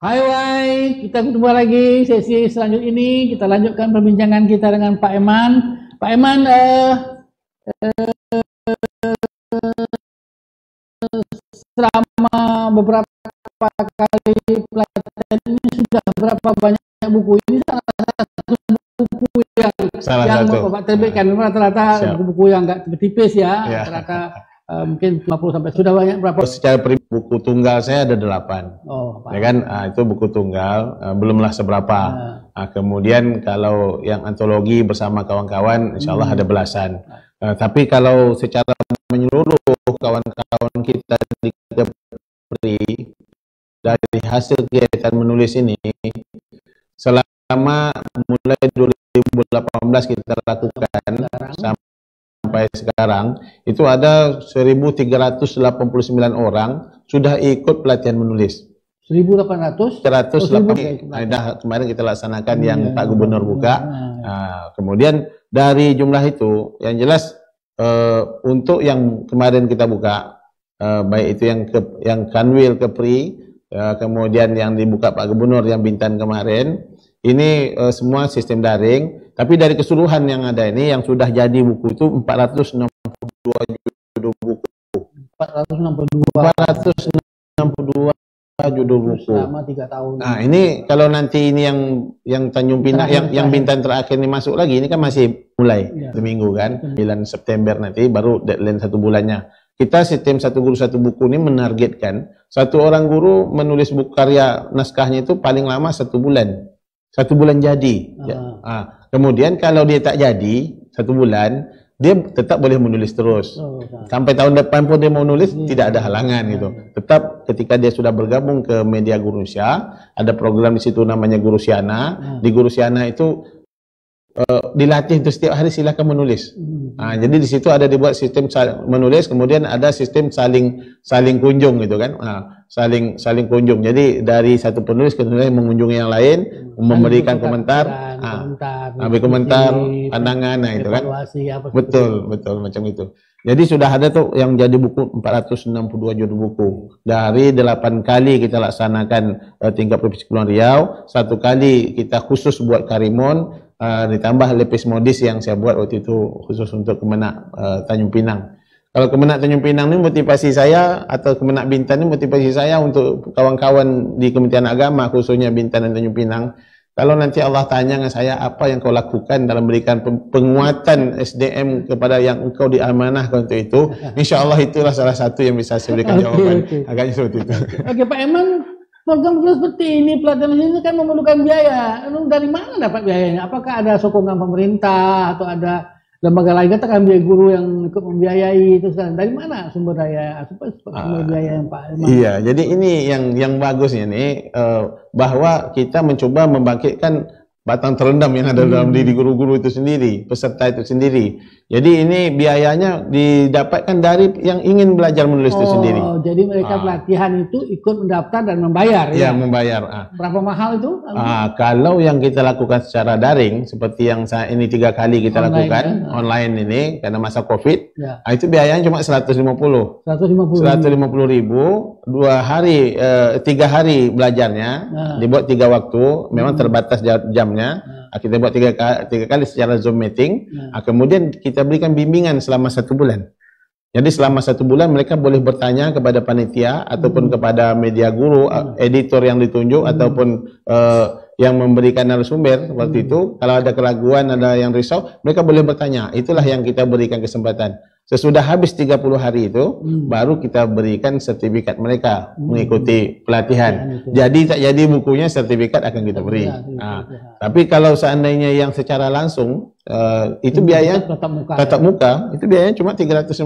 Hai, kita ketemu lagi sesi selanjutnya ini. Kita lanjutkan perbincangan kita dengan Pak Eman. Pak Eman, selama beberapa kali pelatihan ini sudah berapa banyak buku? Ini salah satu buku yang Bapak terbitkan. Rata-rata buku yang nggak tipis ya. Rata-rata mungkin 50 sampai sudah banyak berapa? Secara buku tunggal saya ada 8. Oh, ya kan? Itu buku tunggal, belumlah seberapa. Kemudian kalau yang antologi bersama kawan-kawan, insya Allah ada belasan. Tapi kalau secara menyeluruh kawan-kawan kita di Kepri dari hasil kegiatan menulis ini, selama mulai 2018 kita lakukan sampai sekarang itu ada 1.389 orang sudah ikut pelatihan menulis. 1.800? 180. Kemarin kita laksanakan yang Pak Gubernur buka. Kemudian dari jumlah itu, yang jelas untuk yang kemarin kita buka, baik itu yang Kanwil Kepri, kemudian yang dibuka Pak Gubernur yang Bintan kemarin, ini semua sistem daring. Tapi dari keseluruhan yang ada ini, yang sudah jadi buku itu 462 judul buku. 462 judul buku. Selama 3 tahun. Nah ini kalau nanti ini yang Tanjung Pinang, yang Bintan terakhir ini masuk lagi, ini kan masih mulai seminggu kan, 9 September nanti baru deadline 1 bulannya. Kita sistem satu guru satu buku ini menargetkan satu orang guru menulis buku karya naskahnya itu paling lama 1 bulan. 1 bulan jadi. Kemudian kalau dia tak jadi 1 bulan, dia tetap boleh menulis terus. Sampai tahun depan pun dia mau nulis, tidak ada halangan gitu. Tetap ketika dia sudah bergabung ke Media Gurusia, ada program di situ namanya Gurusiana. Di Gurusiana itu dilatih untuk setiap hari silakan menulis. Jadi di situ ada dibuat sistem menulis, kemudian ada sistem saling kunjung gitu kan. Saling kunjung. Jadi dari satu penulis ke penulis mengunjungi yang lain, memberikan komentar, ambil komentar, pandangan, itu kan. Betul macam itu. Jadi sudah ada tuh yang jadi buku 462 judul buku. Dari 8 kali kita laksanakan tingkat Provinsi Kepulauan Riau, 1 kali kita khusus buat Karimun, ditambah lepis modis yang saya buat waktu itu khusus untuk Kemenak Tanjung Pinang. Kalau Kemenak Tanjung Pinang ini motivasi saya, atau Kemenak Bintan ini motivasi saya untuk kawan-kawan di Kementerian Agama, khususnya Bintan dan Tanjung Pinang. Kalau nanti Allah tanya dengan saya, apa yang kau lakukan dalam memberikan penguatan SDM kepada yang engkau diamanahkan untuk itu, insya Allah itulah salah satu yang bisa saya berikan jawaban. Agaknya seperti itu. Oke, Pak Eman, program-program seperti ini, pelatihan ini kan memerlukan biaya. Dari mana dapat biayanya? Apakah ada sokongan pemerintah atau ada lembaga lain katakan biaya guru yang ikut membiayai itu sekarang? Dari mana sumber daya, sumber biaya yang Pak Eman? Iya, jadi ini yang bagusnya nih, bahwa kita mencoba membangkitkan batang terendam yang ada dalam diri guru-guru itu sendiri, peserta itu sendiri. Jadi ini biayanya didapatkan dari yang ingin belajar menulis itu sendiri. Oh, jadi mereka pelatihan itu ikut mendaftar dan membayar ya? Ya, membayar. Berapa mahal itu? Kalau yang kita lakukan secara daring, seperti yang saat ini 3 kali kita lakukan, online ini, karena masa COVID, itu biayanya cuma 150. 150 ribu, 2 hari, 3 hari belajarnya, dibuat 3 waktu, memang terbatas jamnya. Kita buat 3 kali secara Zoom meeting. Kemudian kita berikan bimbingan selama 1 bulan. Jadi selama 1 bulan mereka boleh bertanya kepada panitia ataupun kepada media guru, editor yang ditunjuk ataupun yang memberikan narasumber seperti itu. Kalau ada keraguan, ada yang risau, mereka boleh bertanya. Itulah yang kita berikan kesempatan. Sesudah habis 30 hari itu, baru kita berikan sertifikat mereka mengikuti pelatihan. Jadi tak jadi bukunya, sertifikat akan kita beri. Tapi kalau seandainya yang secara langsung, itu biaya tatap muka, itu biayanya cuma 350.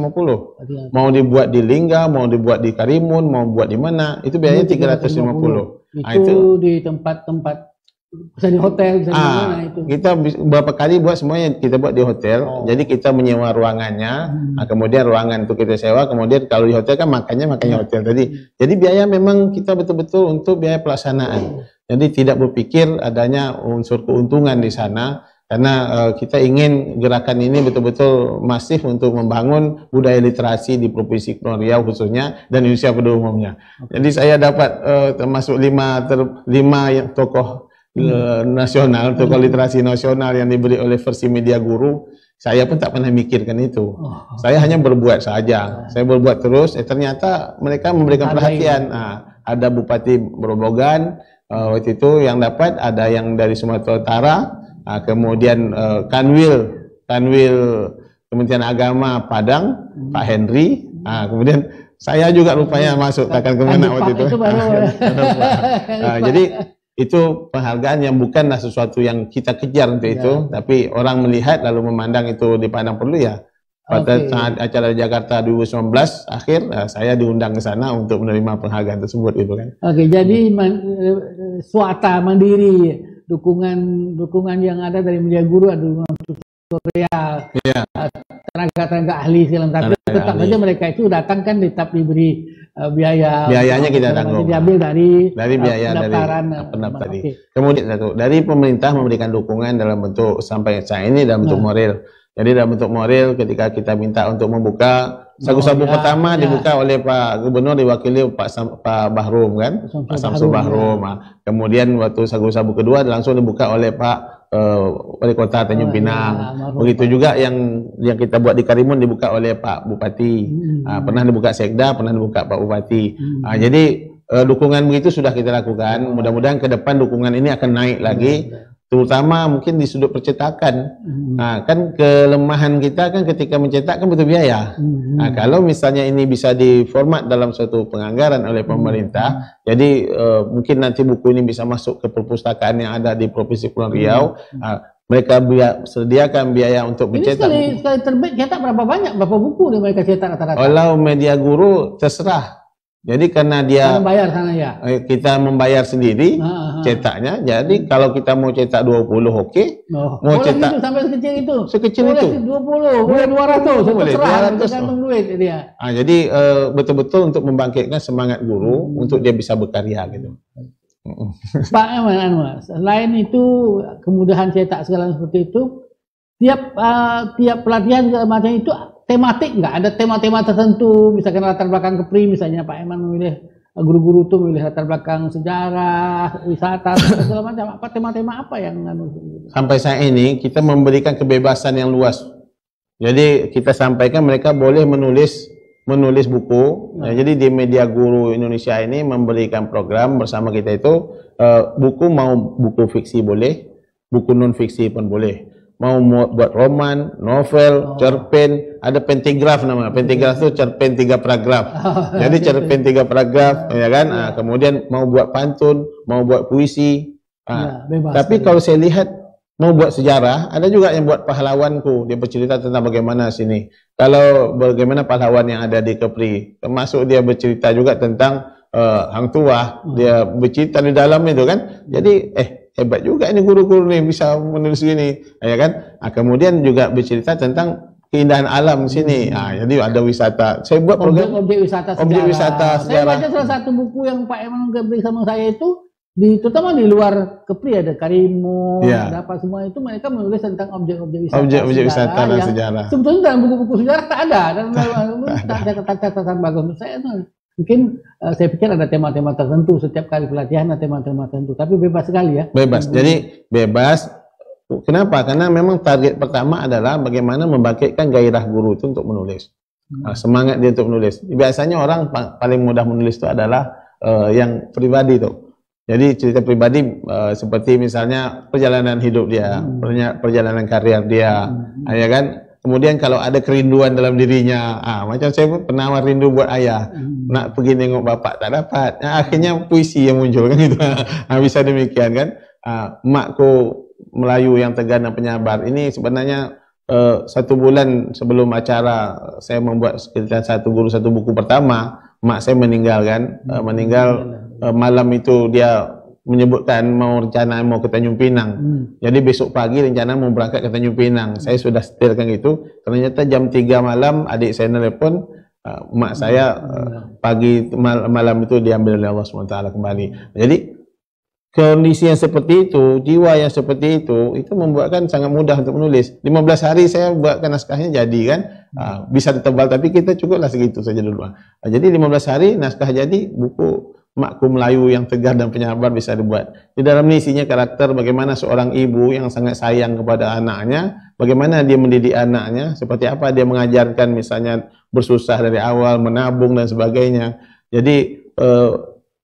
Mau dibuat di Lingga, mau dibuat di Karimun, mau buat di mana, itu biayanya 350. Itu di tempat-tempat, bisa di hotel, bisa di mana itu? Kita beberapa kali buat semuanya, kita buat di hotel. Jadi kita menyewa ruangannya, kemudian ruangan itu kita sewa, kemudian kalau di hotel kan makannya hotel tadi. Jadi biaya memang kita betul-betul untuk biaya pelaksanaan. Jadi tidak berpikir adanya unsur keuntungan di sana, karena kita ingin gerakan ini betul-betul masif untuk membangun budaya literasi di Provinsi Kepulauan Riau khususnya dan Indonesia pada umumnya. Jadi saya dapat termasuk 5 yang tokoh nasional, tokoh literasi nasional yang diberi oleh versi media guru. Saya pun tak pernah mikirkan itu. Saya hanya berbuat saja. Saya berbuat terus. Ternyata mereka memberikan perhatian. Ada Bupati Grobogan waktu itu yang dapat, ada yang dari Sumatera Utara, kemudian Kanwil Kementerian Agama Padang, Pak Henry, kemudian saya juga rupanya masuk takkan Kemenak waktu itu. Jadi itu penghargaan yang bukanlah sesuatu yang kita kejar untuk itu, tapi orang melihat lalu memandang itu dipandang perlu ya. Pada saat acara Jakarta 2019 akhir, saya diundang ke sana untuk menerima penghargaan tersebut gitu kan. Jadi swasta mandiri, dukungan yang ada dari media guru, ada tutorial, tenaga ahli segala macam. Tetap saja mereka itu datang kan tetap diberi biayanya kita tanggung. Diambil dari biaya pendaftaran. Tadi. Kemudian dari pemerintah memberikan dukungan dalam bentuk sampai saat ini dalam bentuk moral. Jadi dalam bentuk moral ketika kita minta untuk membuka sagu-sagu pertama dibuka oleh Pak Gubernur diwakili Pak Bahrum kan, Pak Samsul Bahrum. Kemudian waktu sagu-sagu kedua langsung dibuka oleh Pak Wali Kota Tanjung Pinang. Begitu juga yang kita buat di Karimun dibuka oleh Pak Bupati. Pernah dibuka Sekda, pernah dibuka Pak Bupati. Jadi dukungan begitu sudah kita lakukan. Mudah-mudahan ke depan dukungan ini akan naik lagi. Terutama mungkin di sudut percetakan. Kan kelemahan kita kan ketika mencetak kan butuh biaya. Kalau misalnya ini bisa diformat dalam suatu penganggaran oleh pemerintah, jadi mungkin nanti buku ini bisa masuk ke perpustakaan yang ada di Provinsi Kepulauan Riau. Mereka sediakan biaya untuk mencetak. Ini sekali terbit cetak berapa buku yang mereka cetak rata-rata? Kalau media guru terserah. Jadi karena dia membayar sana ya. Kita membayar sendiri cetaknya. Jadi kalau kita mau cetak 20 oke. Mau cetak itu sampai sekecil itu. Sekecil boleh itu. 20, boleh 200, boleh 200. Tergantung duit dia. Jadi betul-betul untuk membangkitkan semangat guru untuk dia bisa berkarya gitu. Pak Eman, selain itu kemudahan cetak segala seperti itu, tiap pelatihan segala macam itu tematik nggak? Ada tema-tema tertentu, misalkan latar belakang Kepri, misalnya Pak Eman memilih guru-guru itu memilih latar belakang sejarah, wisata, segala macam. Apa tema-tema apa yang sampai saat ini kita memberikan kebebasan yang luas Jadi kita sampaikan mereka boleh menulis buku. Nah, jadi di Media Guru Indonesia ini memberikan program bersama kita itu buku, mau buku fiksi boleh, buku non fiksi pun boleh. Mau buat roman, novel, cerpen, ada pentigraf nama. Pentigraf itu cerpen 3 paragraf. Jadi cerpen 3 paragraf, ya kan? Kemudian mau buat pantun, mau buat puisi. Bebas, tapi kalau saya lihat mau buat sejarah, ada juga yang buat pahlawanku. Dia bercerita tentang bagaimana sini. Kalau bagaimana pahlawan yang ada di Kepri, termasuk dia bercerita juga tentang Hang Tuah. Dia bercerita di dalam itu kan. Jadi hebat juga ini guru-guru nih bisa menulis gini, ya kan? Kemudian juga bercerita tentang keindahan alam sini. Jadi ada wisata. Saya buat program objek wisata sejarah. Saya baca salah satu buku yang Pak Eman beri sama saya itu, terutama di luar Kepri ada Karimun, ada apa semua itu mereka menulis tentang objek-objek wisata. Objek-objek wisata dan sejarah. Sebetulnya dalam buku-buku sejarah tak ada, dan catatan bagus menurut saya itu. Mungkin saya pikir ada tema-tema tertentu setiap kali pelatihan, ada tema-tema tertentu, tapi bebas sekali ya. Bebas. Jadi bebas. Kenapa? Karena memang target pertama adalah bagaimana membangkitkan gairah guru itu untuk menulis. Semangat dia untuk menulis. Biasanya orang paling mudah menulis itu adalah yang pribadi tuh. Jadi cerita pribadi seperti misalnya perjalanan hidup dia, perjalanan karir dia, ya kan? Kemudian kalau ada kerinduan dalam dirinya, macam saya pernah rindu buat ayah, nak pergi nengok bapak tak dapat, akhirnya puisi yang muncul kan gitu. Bisa demikian kan? Makku Melayu yang tegar dan penyabar ini sebenarnya 1 bulan sebelum acara saya membuat sekitar satu buku pertama, mak saya meninggal kan, malam itu dia menyebutkan mau ke Tanjung Pinang. Jadi besok pagi rencana mau berangkat ke Tanjung Pinang. Saya sudah setelkan gitu. Ternyata jam 3 malam adik saya nelpon, mak saya malam itu diambil oleh Allah SWT kembali. Jadi kondisi yang seperti itu, jiwa yang seperti itu membuatkan sangat mudah untuk menulis. 15 hari saya buatkan naskahnya jadi kan. Bisa ditebal tapi kita cukuplah segitu saja dulu. Jadi 15 hari naskah jadi, buku Makku Melayu yang tegar dan penyabar bisa dibuat. Di dalam ini isinya karakter bagaimana seorang ibu yang sangat sayang kepada anaknya, bagaimana dia mendidik anaknya, seperti apa dia mengajarkan misalnya bersusah dari awal, menabung dan sebagainya. Jadi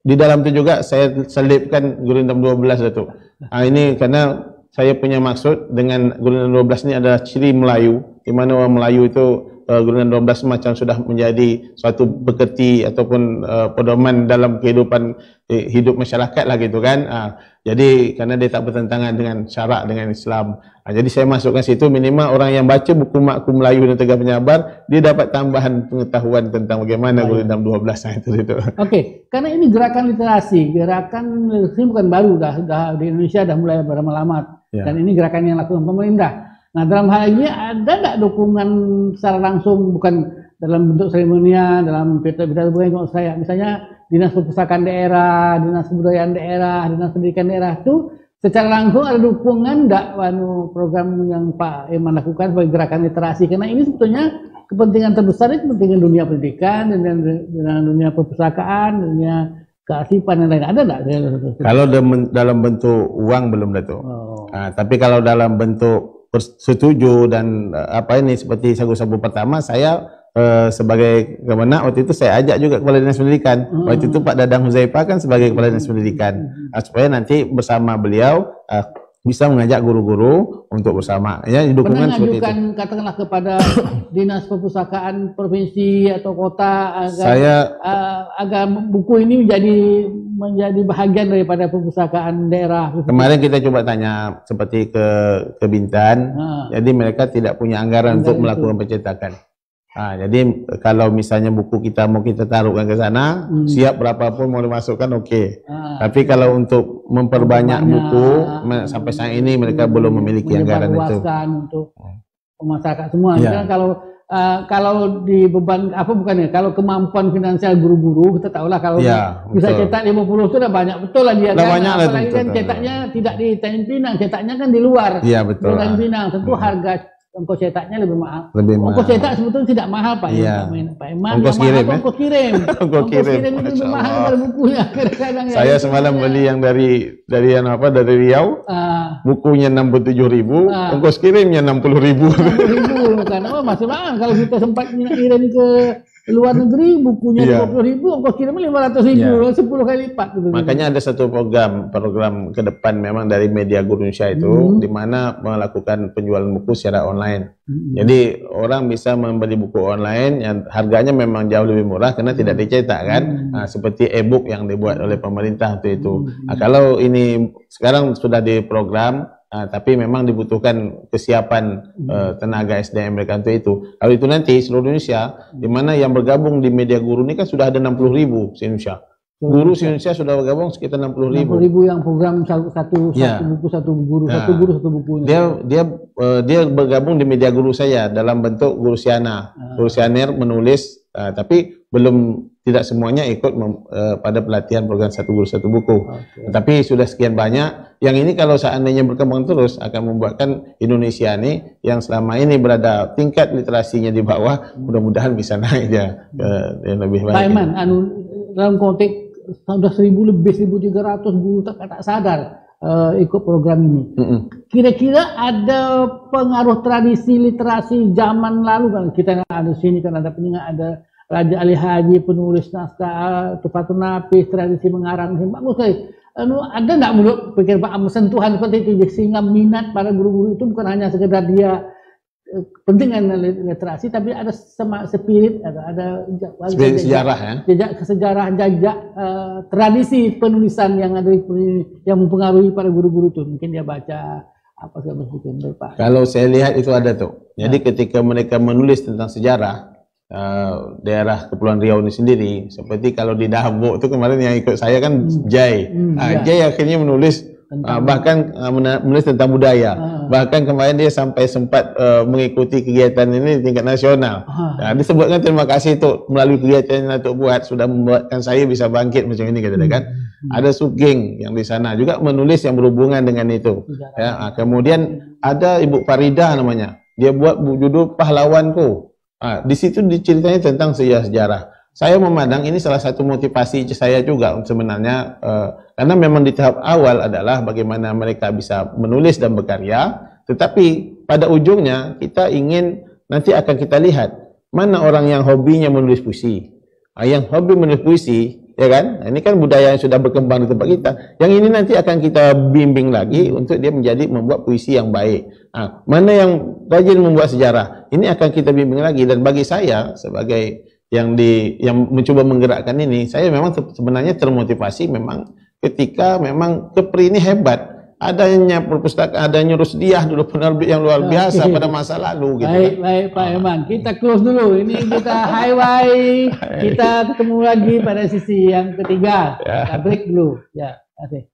di dalam itu juga saya selipkan Gurindam 12 itu. Ini karena saya punya maksud dengan Gurindam 12 ini adalah ciri Melayu, di mana orang Melayu itu Gurindam 12 macam sudah menjadi suatu pekerti ataupun pedoman dalam kehidupan hidup masyarakat lah gitu kan. Jadi karena dia tak bertentangan dengan syarak dengan Islam. Jadi saya masukkan situ, minimal orang yang baca buku Makku Melayu dan Tegar Penyabar dia dapat tambahan pengetahuan tentang bagaimana Gurindam 12 itu. Oke, karena ini gerakan literasi bukan baru, dah di Indonesia dah mulai berlama-lama. Dan ini gerakan yang dilakukan pemerintah. Nah, dalam hal ini ada nggak dukungan secara langsung, bukan dalam bentuk seremonial, dalam pidato bukan saya, misalnya Dinas Perpustakaan Daerah, Dinas Kebudayaan Daerah, Dinas Pendidikan Daerah itu secara langsung ada dukungan nggak program yang Pak Eman lakukan sebagai gerakan literasi? Karena ini sebetulnya kepentingan terbesar itu kepentingan dunia pendidikan, dan dunia perpustakaan, dunia kearsipan dan lain-lain. Ada nggak? Kalau dalam bentuk uang belum ada tuh. Tapi kalau dalam bentuk setuju dan seperti sagu-sagu pertama, saya sebagai kemenak waktu itu saya ajak juga Kepala Dinas Pendidikan. Waktu itu Pak Dadang Huzaifah kan sebagai Kepala Dinas Pendidikan, supaya nanti bersama beliau bisa mengajak guru-guru untuk bersama. Ya, dukungan seperti itu. Pernah ngajukan katakanlah kepada Dinas Perpustakaan Provinsi atau Kota agar buku ini menjadi bahagian daripada perpustakaan daerah. Kemarin kita coba tanya seperti ke Bintan, jadi mereka tidak punya anggaran untuk melakukan pencetakan. Jadi kalau misalnya buku kita mau kita taruhkan ke sana, siap berapapun mau dimasukkan oke. Tapi kalau untuk memperbanyak buku sampai saat ini mereka belum memiliki anggaran itu. Untuk masyarakat semua. Ya. Kalau di beban kalau kemampuan finansial guru-guru kita tahulah kalau bisa cetak 50 itu udah banyak betul lah dia kan. Apalagi kan cetaknya tidak di Tanjung Pinang, cetaknya kan di luar. Iya betul. Di Tanjung Pinang tentu harga ongkos cetaknya lebih mahal. mahal. Ongkos cetak sebetulnya tidak mahal Pak. Iya. Pak Iman. Ongkos kirim, ongkos kirim. Ongkos kirim itu lebih mahal dari bukunya. Kadang-kadang saya semalam beli yang dari Riau, bukunya 67.000, ongkos kirimnya 60.000. 60.000 kan, masih mahal. Kalau kita sempat kirim ke luar negeri, bukunya 20.000, ongkos kirimnya 500.000, 10 kali lipat. Gitu. Makanya ada satu program ke depan memang dari Media Guru Indonesia itu, di mana melakukan penjualan buku secara online. Jadi orang bisa membeli buku online yang harganya memang jauh lebih murah karena tidak dicetak kan, seperti e-book yang dibuat oleh pemerintah waktu itu. Kalau ini sekarang sudah diprogram, tapi memang dibutuhkan kesiapan tenaga SDM mereka untuk itu. Kalau itu nanti seluruh Indonesia, di mana yang bergabung di Media Guru ini kan sudah ada 60.000 di Indonesia. Guru di Indonesia sudah bergabung sekitar 60.000. 60.000 yang program satu buku satu guru, satu guru satu buku. Dia bergabung di Media Guru saya dalam bentuk Guru Siana. Guru Sianer menulis, tapi belum tidak semuanya ikut pada pelatihan program satu guru satu buku. Tapi sudah sekian banyak. Yang ini kalau seandainya berkembang terus akan membuatkan Indonesia ini yang selama ini berada tingkat literasinya di bawah, mudah-mudahan bisa naik ya yang lebih baik. Pak Iman, dalam konteks sudah 1.300 guru tak sadar ikut program ini. Kira-kira ada pengaruh tradisi literasi zaman lalu kan? Kita ada sini kan ada pengingat, ada Raja Ali Haji penulis naskah Tufatul Nafis, tradisi mengarang, bagus sekali. Ada nggak menurut pikir Pak sentuhan seperti itu sehingga minat para guru-guru itu bukan hanya sekedar dia penting dengan literasi, tapi ada spirit, ada sejarah ya, jejak sejarah, jejak tradisi penulisan yang ada yang mempengaruhi para guru-guru itu. Mungkin dia baca apa segala macam, Pak. Kalau saya lihat itu ada tuh. Jadi ketika mereka menulis tentang sejarah daerah Kepulauan Riau ini sendiri, seperti kalau di Dabuk itu kemarin yang ikut saya kan Jai. Jai akhirnya menulis bahkan menulis tentang budaya. Bahkan kemarin dia sampai sempat mengikuti kegiatan ini di tingkat nasional. Disebutkan terima kasih itu melalui kegiatan yang untuk buat sudah membuatkan saya bisa bangkit macam ini kata dia kan. Ada Sugeng yang di sana juga menulis yang berhubungan dengan itu. Ya, kemudian ada Ibu Farida namanya. Dia buat judul Pahlawanku. Di situ diceritanya tentang sejarah. Saya memandang ini salah satu motivasi saya juga sebenarnya, karena memang di tahap awal adalah bagaimana mereka bisa menulis dan berkarya, tetapi pada ujungnya kita ingin nanti akan kita lihat mana orang yang hobinya menulis puisi, yang hobi menulis puisi, ya kan? Ini kan budaya yang sudah berkembang di tempat kita. Yang ini nanti akan kita bimbing lagi untuk dia menjadi membuat puisi yang baik. Mana yang rajin membuat sejarah, ini akan kita bimbing lagi. Dan bagi saya sebagai yang mencoba menggerakkan ini, saya memang sebenarnya termotivasi memang ketika memang Kepri ini hebat. Adanya perpustakaan, adanya Rusdiah dulu penerbit yang luar biasa pada masa lalu gitu. Baik Pak Iman, kita close dulu. Ini kita highway, kita ketemu lagi pada sisi yang ketiga. Kita break dulu. Ya, oke.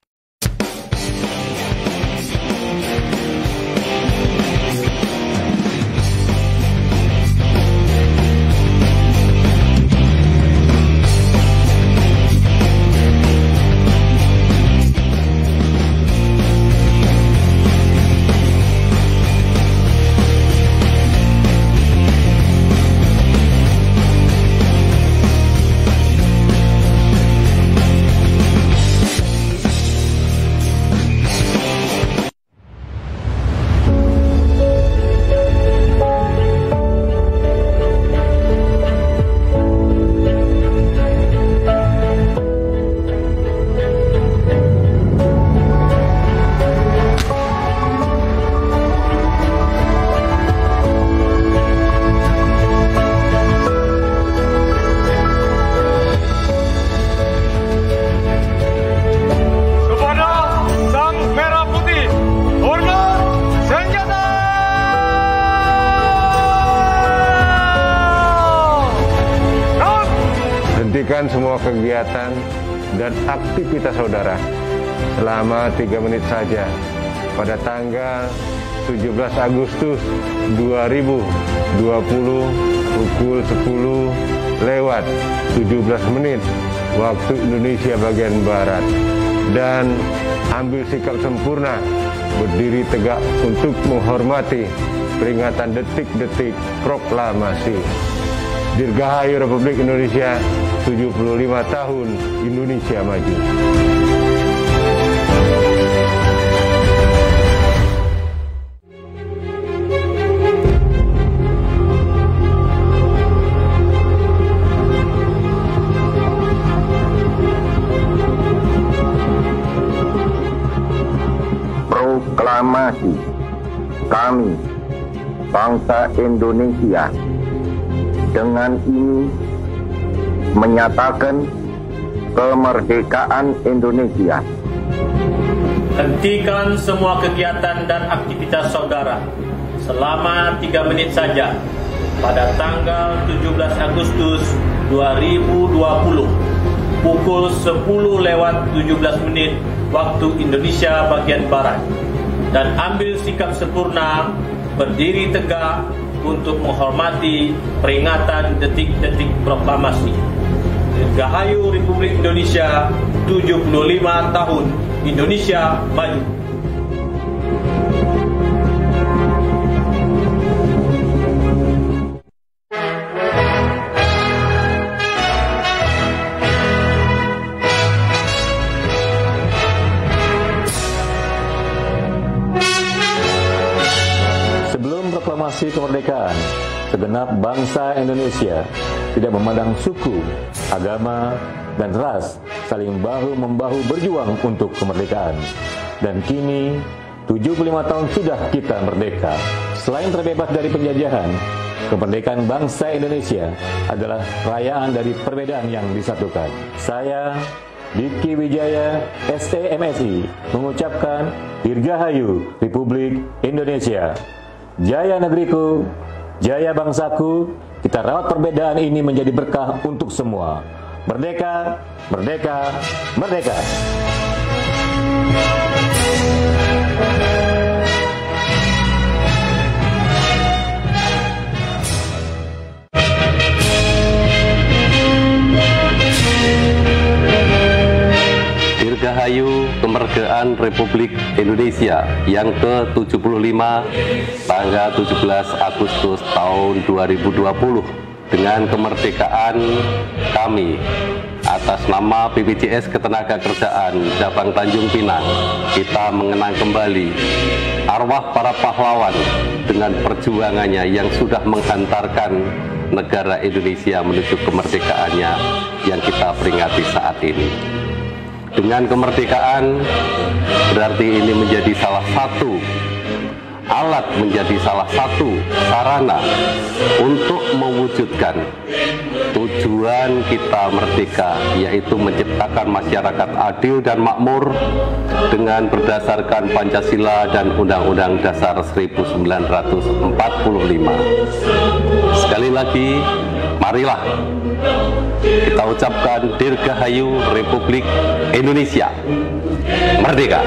Semua kegiatan dan aktivitas saudara selama 3 menit saja pada tanggal 17 Agustus 2020 pukul 10:17 waktu Indonesia bagian Barat, dan ambil sikap sempurna berdiri tegak untuk menghormati peringatan detik-detik proklamasi. Dirgahayu Republik Indonesia, 75 tahun Indonesia Maju. Proklamasi kami, bangsa Indonesia, dengan ini menyatakan kemerdekaan Indonesia. Hentikan semua kegiatan dan aktivitas saudara selama 3 menit saja pada tanggal 17 Agustus 2020 pukul 10:17 waktu Indonesia bagian Barat, dan ambil sikap sempurna berdiri tegak untuk menghormati peringatan detik-detik proklamasi. Dirgahayu Republik Indonesia, 75 tahun Indonesia Maju. Proklamasi kemerdekaan, segenap bangsa Indonesia tidak memandang suku, agama, dan ras, saling bahu-membahu berjuang untuk kemerdekaan. Dan kini, 75 tahun sudah kita merdeka. Selain terbebas dari penjajahan, kemerdekaan bangsa Indonesia adalah perayaan dari perbedaan yang disatukan. Saya, Diki Wijaya, STMSI, mengucapkan Dirgahayu Republik Indonesia. Jaya negeriku, jaya bangsaku, kita rawat perbedaan ini menjadi berkah untuk semua. Merdeka, merdeka, merdeka. Dirgahayu kemerdekaan Republik Indonesia yang ke-75 tanggal 17 Agustus tahun 2020 dengan kemerdekaan kami atas nama BPJS Ketenagakerjaan Cabang Tanjung Pinang, kita mengenang kembali arwah para pahlawan dengan perjuangannya yang sudah menghantarkan negara Indonesia menuju kemerdekaannya yang kita peringati saat ini. Dengan kemerdekaan berarti ini menjadi salah satu alat, menjadi salah satu sarana untuk mewujudkan tujuan kita merdeka, yaitu menciptakan masyarakat adil dan makmur dengan berdasarkan Pancasila dan Undang-Undang Dasar 1945. Sekali lagi, marilah kita ucapkan Dirgahayu Republik Indonesia Merdeka.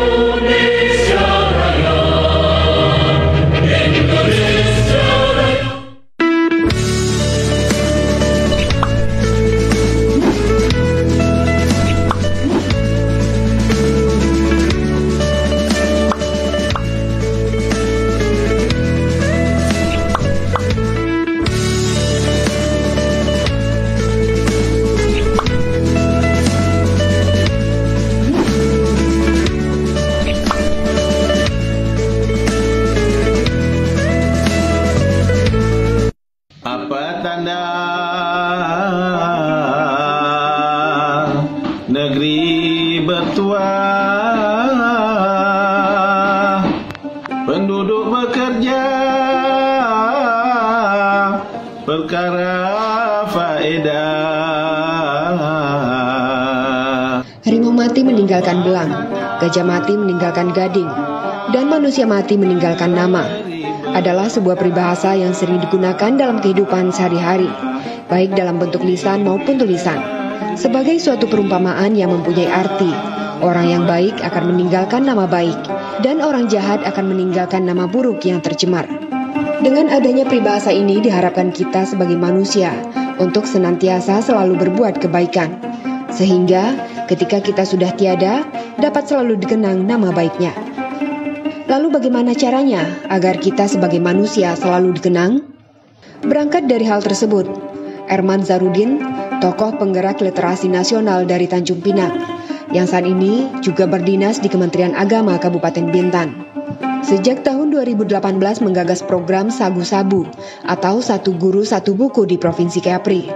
Negeri bertuah, penduduk bekerja, perkara faedah. Harimau mati meninggalkan belang, gajah mati meninggalkan gading, dan manusia mati meninggalkan nama adalah sebuah peribahasa yang sering digunakan dalam kehidupan sehari-hari, baik dalam bentuk lisan maupun tulisan. Sebagai suatu perumpamaan yang mempunyai arti, orang yang baik akan meninggalkan nama baik, dan orang jahat akan meninggalkan nama buruk yang tercemar. Dengan adanya peribahasa ini diharapkan kita sebagai manusia untuk senantiasa selalu berbuat kebaikan, sehingga ketika kita sudah tiada, dapat selalu dikenang nama baiknya. Lalu bagaimana caranya agar kita sebagai manusia selalu dikenang? Berangkat dari hal tersebut, Erman Zarudin, tokoh penggerak literasi nasional dari Tanjung Pinang, yang saat ini juga berdinas di Kementerian Agama Kabupaten Bintan. Sejak tahun 2018 menggagas program Sagu Sabu atau Satu Guru Satu Buku di Provinsi Kepri,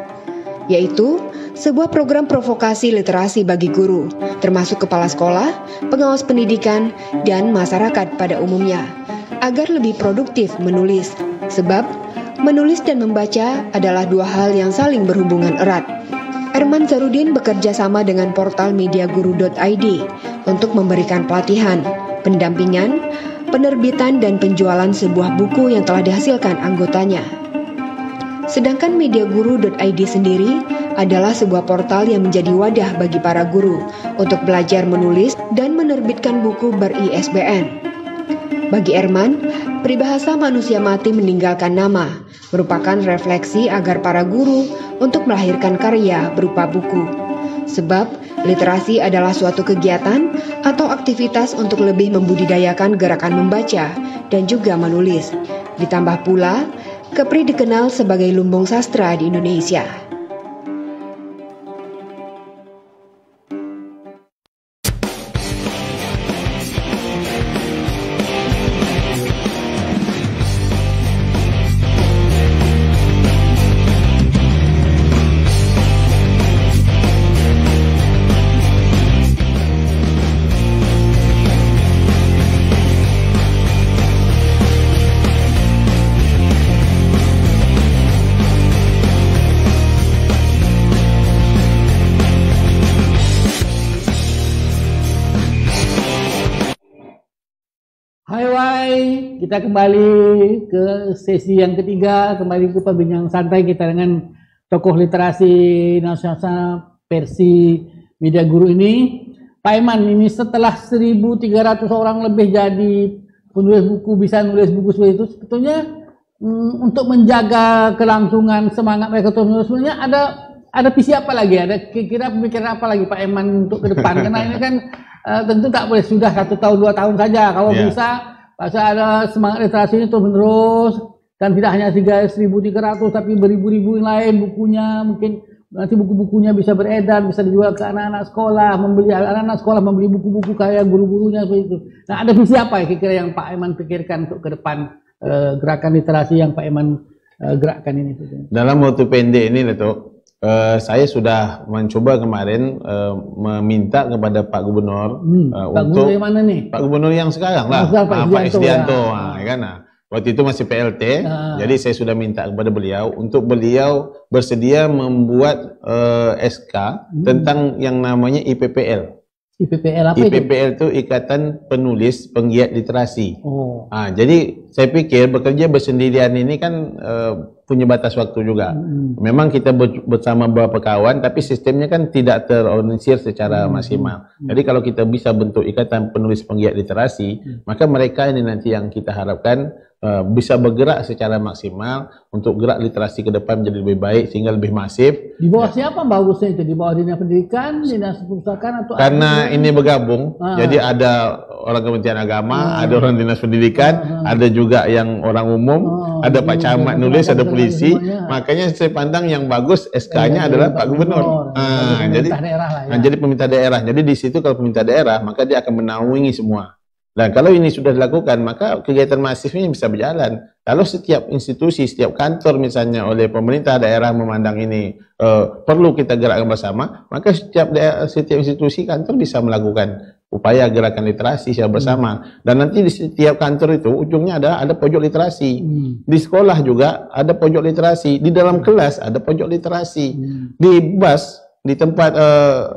yaitu sebuah program provokasi literasi bagi guru, termasuk kepala sekolah, pengawas pendidikan, dan masyarakat pada umumnya, agar lebih produktif menulis. Sebab, menulis dan membaca adalah dua hal yang saling berhubungan erat. Erman Zarudin bekerja sama dengan portal mediaguru.id untuk memberikan pelatihan, pendampingan, penerbitan dan penjualan sebuah buku yang telah dihasilkan anggotanya. Sedangkan mediaguru.id sendiri adalah sebuah portal yang menjadi wadah bagi para guru untuk belajar menulis dan menerbitkan buku ber-ISBN. Bagi Erman, peribahasa manusia mati meninggalkan nama merupakan refleksi agar para guru untuk melahirkan karya berupa buku. Sebab literasi adalah suatu kegiatan atau aktivitas untuk lebih membudidayakan gerakan membaca dan juga menulis. Ditambah pula, Kepri dikenal sebagai lumbung sastra di Indonesia. Kita kembali ke sesi yang ketiga, kembali ke perbincangan santai kita dengan tokoh literasi nasional versi Media Guru ini. Pak Eman, ini setelah 1.300 orang lebih jadi penulis buku, bisa nulis buku seperti itu, sebetulnya untuk menjaga kelangsungan semangat mereka untuk menulis, sebenarnya ada visi apa lagi? Ada kira-kira pemikiran apa lagi Pak Eman untuk ke depan? Karena ini kan tentu tak boleh sudah 1 tahun 2 tahun saja. Kalau bisa pasal ada semangat literasi ini terus menerus, dan tidak hanya 1.300 tapi beribu-ribu yang lain bukunya, mungkin nanti buku-bukunya bisa beredar, bisa dijual ke anak-anak sekolah, anak-anak sekolah membeli buku-buku kayak guru-gurunya seperti itu. Nah, ada visi apa ya kira-kira yang Pak Eman pikirkan untuk ke depan gerakan literasi yang Pak Eman gerakkan ini? Dalam waktu pendek ini, Dato', saya sudah mencoba kemarin meminta kepada Pak Gubernur Pak untuk Gubernur yang mana nih? Pak Gubernur yang sekarang lah, Pak Isdianto, kan? Waktu itu masih PLT, jadi saya sudah minta kepada beliau untuk beliau bersedia membuat SK tentang yang namanya IPPL. IPPL apa IPPL itu Ikatan Penulis Penggiat Literasi. Jadi saya pikir bekerja bersendirian ini kan punya batas waktu juga. Memang kita bersama beberapa kawan, tapi sistemnya kan tidak terorganisir secara maksimal. Jadi kalau kita bisa bentuk Ikatan Penulis Penggiat Literasi, maka mereka ini nanti yang kita harapkan bisa bergerak secara maksimal untuk gerak literasi ke depan menjadi lebih baik sehingga lebih masif. Di bawah siapa bagusnya itu? Di bawah Dinas Pendidikan, Dinas Perpustakaan, atau karena ini bergabung, jadi ada orang Kementerian Agama, ada orang Dinas Pendidikan, ada juga yang orang umum, ada Pak Camat nulis, ada polisi. Makanya saya pandang yang bagus SK-nya adalah Pak Gubernur. Jadi pemerintah daerah. Jadi di situ kalau pemerintah daerah, maka dia akan menaungi semua. Dan kalau ini sudah dilakukan, maka kegiatan masifnya bisa berjalan. Kalau setiap institusi, setiap kantor misalnya oleh pemerintah daerah memandang ini perlu kita gerakkan bersama, maka setiap institusi kantor bisa melakukan upaya gerakan literasi secara bersama. Dan nanti di setiap kantor itu ujungnya ada pojok literasi. Di sekolah juga ada pojok literasi. Di dalam kelas ada pojok literasi. Di bus, di tempat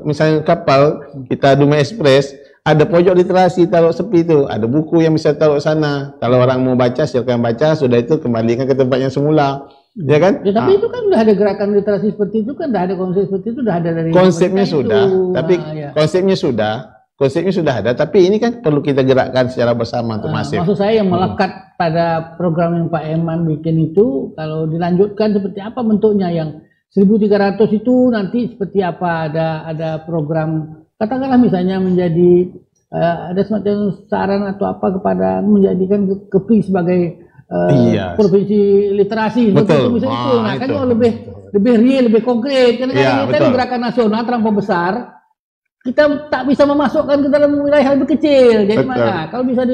misalnya kapal, kita Dumai Express, ada pojok literasi taruh sepi itu, ada buku yang bisa taruh sana. Kalau orang mau baca, silakan baca, sudah itu kembalikan ke tempat yang semula. Ya kan? Ya, tapi itu kan sudah ada gerakan literasi seperti itu kan, sudah ada konsep seperti itu, sudah ada dari konsepnya sudah, tapi konsepnya sudah ada, tapi ini kan perlu kita gerakkan secara bersama untuk masif. Maksud saya yang melekat pada program yang Pak Eman bikin itu, kalau dilanjutkan seperti apa bentuknya, yang 1.300 itu nanti seperti apa, ada program, katakanlah misalnya menjadi ada semacam saran atau apa kepada menjadikan Kepri sebagai provinsi literasi. Betul. Itu. Nah, kan lebih real, lebih konkret. Karena kita gerakan nasional terlampau besar, kita tak bisa memasukkan ke dalam wilayah lebih kecil. Jadi mana? Kalau bisa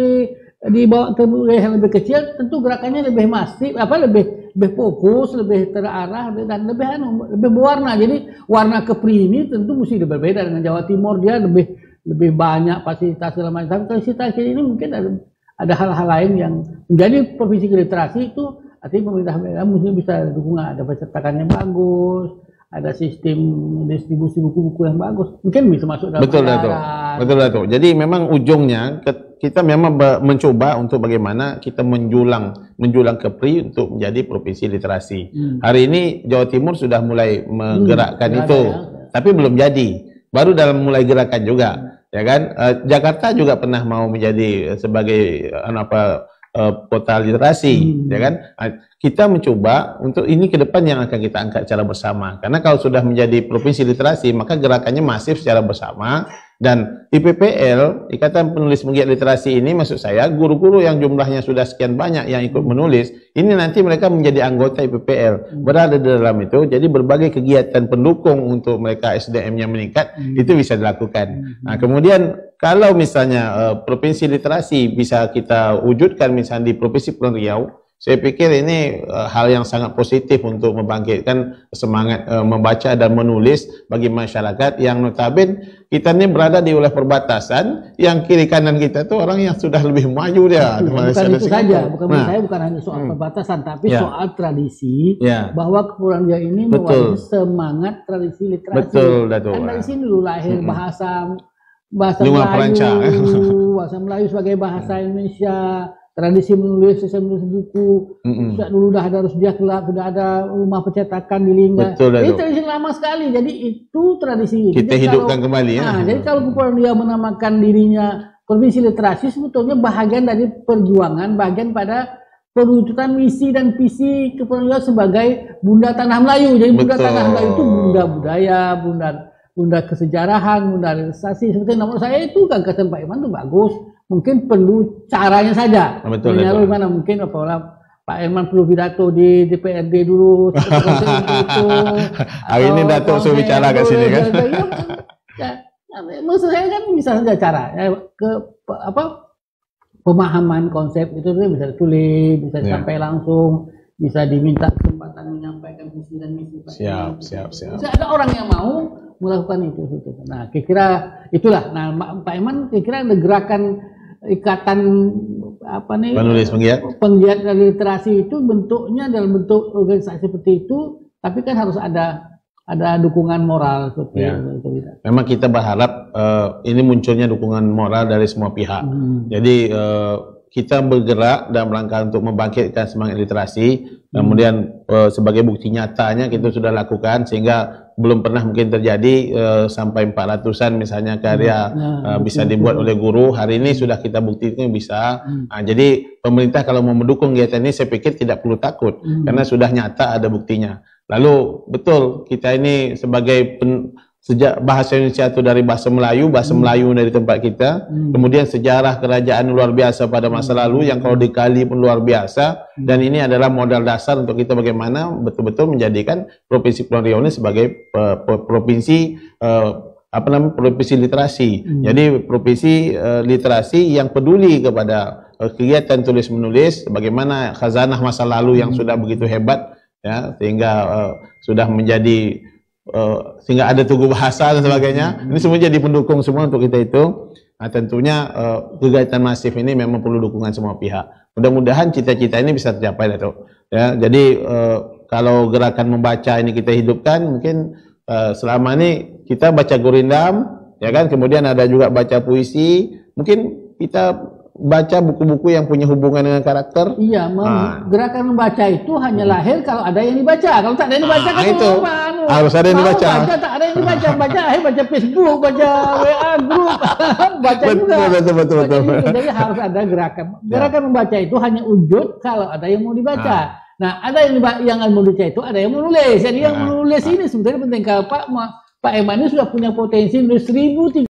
dibawa ke wilayah lebih kecil, tentu gerakannya lebih masif, lebih fokus, lebih terarah dan lebih berwarna. Jadi warna Kepri ini tentu mesti berbeda dengan Jawa Timur. Dia lebih banyak fasilitas segala macam. Tapi fasilitas ini mungkin ada hal-hal lain yang menjadi provinsi literasi itu, artinya pemerintah daerah mesti bisa dukungan, ada percetakannya bagus, ada sistem distribusi buku-buku yang bagus, mungkin bisa masuk dalam betul. Jadi memang ujungnya kita memang mencoba untuk bagaimana kita menjulang Kepri untuk menjadi provinsi literasi. Hari ini Jawa Timur sudah mulai menggerakkan itu, tapi belum jadi, baru dalam mulai gerakan juga. Ya kan, Jakarta juga pernah mau menjadi sebagai kota literasi, ya kan. Kita mencoba untuk ini ke depan yang akan kita angkat secara bersama. Karena kalau sudah menjadi provinsi literasi, maka gerakannya masif secara bersama. Dan IPPL, Ikatan Penulis Penggiat Literasi ini, maksud saya guru-guru yang jumlahnya sudah sekian banyak yang ikut menulis, ini nanti mereka menjadi anggota IPPL, berada di dalam itu. Jadi berbagai kegiatan pendukung untuk mereka SDM-nya meningkat, itu bisa dilakukan. Nah, kemudian kalau misalnya provinsi literasi bisa kita wujudkan misalnya di Provinsi Kepulauan Riau, saya pikir ini hal yang sangat positif untuk membangkitkan semangat membaca dan menulis bagi masyarakat yang notabene kita ini berada di wilayah perbatasan, yang kiri kanan kita itu orang yang sudah lebih maju dia. Bukan itu saja, bukan hanya soal perbatasan, tapi soal tradisi, bahwa Kepulauan Riau ini mewakili semangat tradisi literasi. Betul, Datuk. Kan dari sini dulu lahir bahasa Melayu sebagai bahasa Indonesia. Tradisi menulis buku, sudah dulu dah ada Rusdiah Kelab, sudah ada rumah percetakan di Lingga. Ini tradisi lama sekali, jadi itu tradisi kita hidupkan kembali. Jadi kalau Kepulauan Riau menamakan dirinya provinsi literasi, sebetulnya bahagian dari perjuangan, bagian pada perwujudan misi dan visi Kepulauan Riau sebagai Bunda Tanah Melayu. Jadi Bunda Tanah Melayu itu Bunda budaya, Bunda kesejarahan, Bunda literasi. Seperti nomor saya itu gagasan Pak Iman itu bagus. Mungkin perlu caranya saja. Menyaruh mana mungkin Pak Herman perlu pidato di DPRD dulu. Hari ini Datuk suruh bicara ke sini kan. Maksud saya kan bisa saja cara pemahaman konsep itu bisa ditulis, bisa sampai langsung, bisa diminta kesempatan menyampaikan visi dan misi. Siap. Ada orang yang mau melakukan itu. Nah, kira-kira itulah. Nah, Pak Iman kira-kira ada gerakan ikatan penulis penggiat literasi itu bentuknya dalam bentuk organisasi seperti itu, tapi kan harus ada dukungan moral seperti itu. Memang kita berharap ini munculnya dukungan moral dari semua pihak. Jadi kita bergerak dalam rangka untuk membangkitkan semangat literasi. Kemudian sebagai bukti nyatanya kita sudah lakukan, sehingga belum pernah mungkin terjadi sampai 400-an misalnya karya bisa dibuat oleh guru. Hari ini sudah kita buktikan bisa. Jadi pemerintah kalau mau mendukung kegiatan ini, saya pikir tidak perlu takut, karena sudah nyata ada buktinya. Lalu betul, kita ini sebagai sejak bahasa Indonesia itu dari bahasa Melayu dari tempat kita, kemudian sejarah kerajaan luar biasa pada masa lalu yang kalau dikali pun luar biasa, dan ini adalah modal dasar untuk kita bagaimana betul-betul menjadikan Provinsi Kepulauan Riau ini sebagai provinsi provinsi literasi. Jadi provinsi literasi yang peduli kepada kegiatan tulis menulis, bagaimana khazanah masa lalu yang sudah begitu hebat, ya, sehingga sudah menjadi sehingga ada tugu bahasa dan sebagainya. Ini semua jadi pendukung semua untuk kita itu. Nah, tentunya kegiatan masif ini memang perlu dukungan semua pihak. Mudah-mudahan cita-cita ini bisa tercapai, Datuk. Ya, jadi kalau gerakan membaca ini kita hidupkan, mungkin selama ini kita baca gurindam, ya kan, kemudian ada juga baca puisi, mungkin kita baca buku-buku yang punya hubungan dengan karakter. Iya, gerakan membaca itu hanya lahir kalau ada yang dibaca. Kalau tak ada yang dibaca kan itu harus ada yang dibaca. Tak ada yang dibaca, baca Facebook, baca WA grup, baca juga. Betul. Jadi harus ada gerakan. Gerakan membaca itu hanya wujud kalau ada yang mau dibaca. Nah, ada yang mau dibaca itu ada yang menulis. Jadi yang menulis ini sebenarnya penting. Kalau Pak Eman ini sudah punya potensi menulis 1.300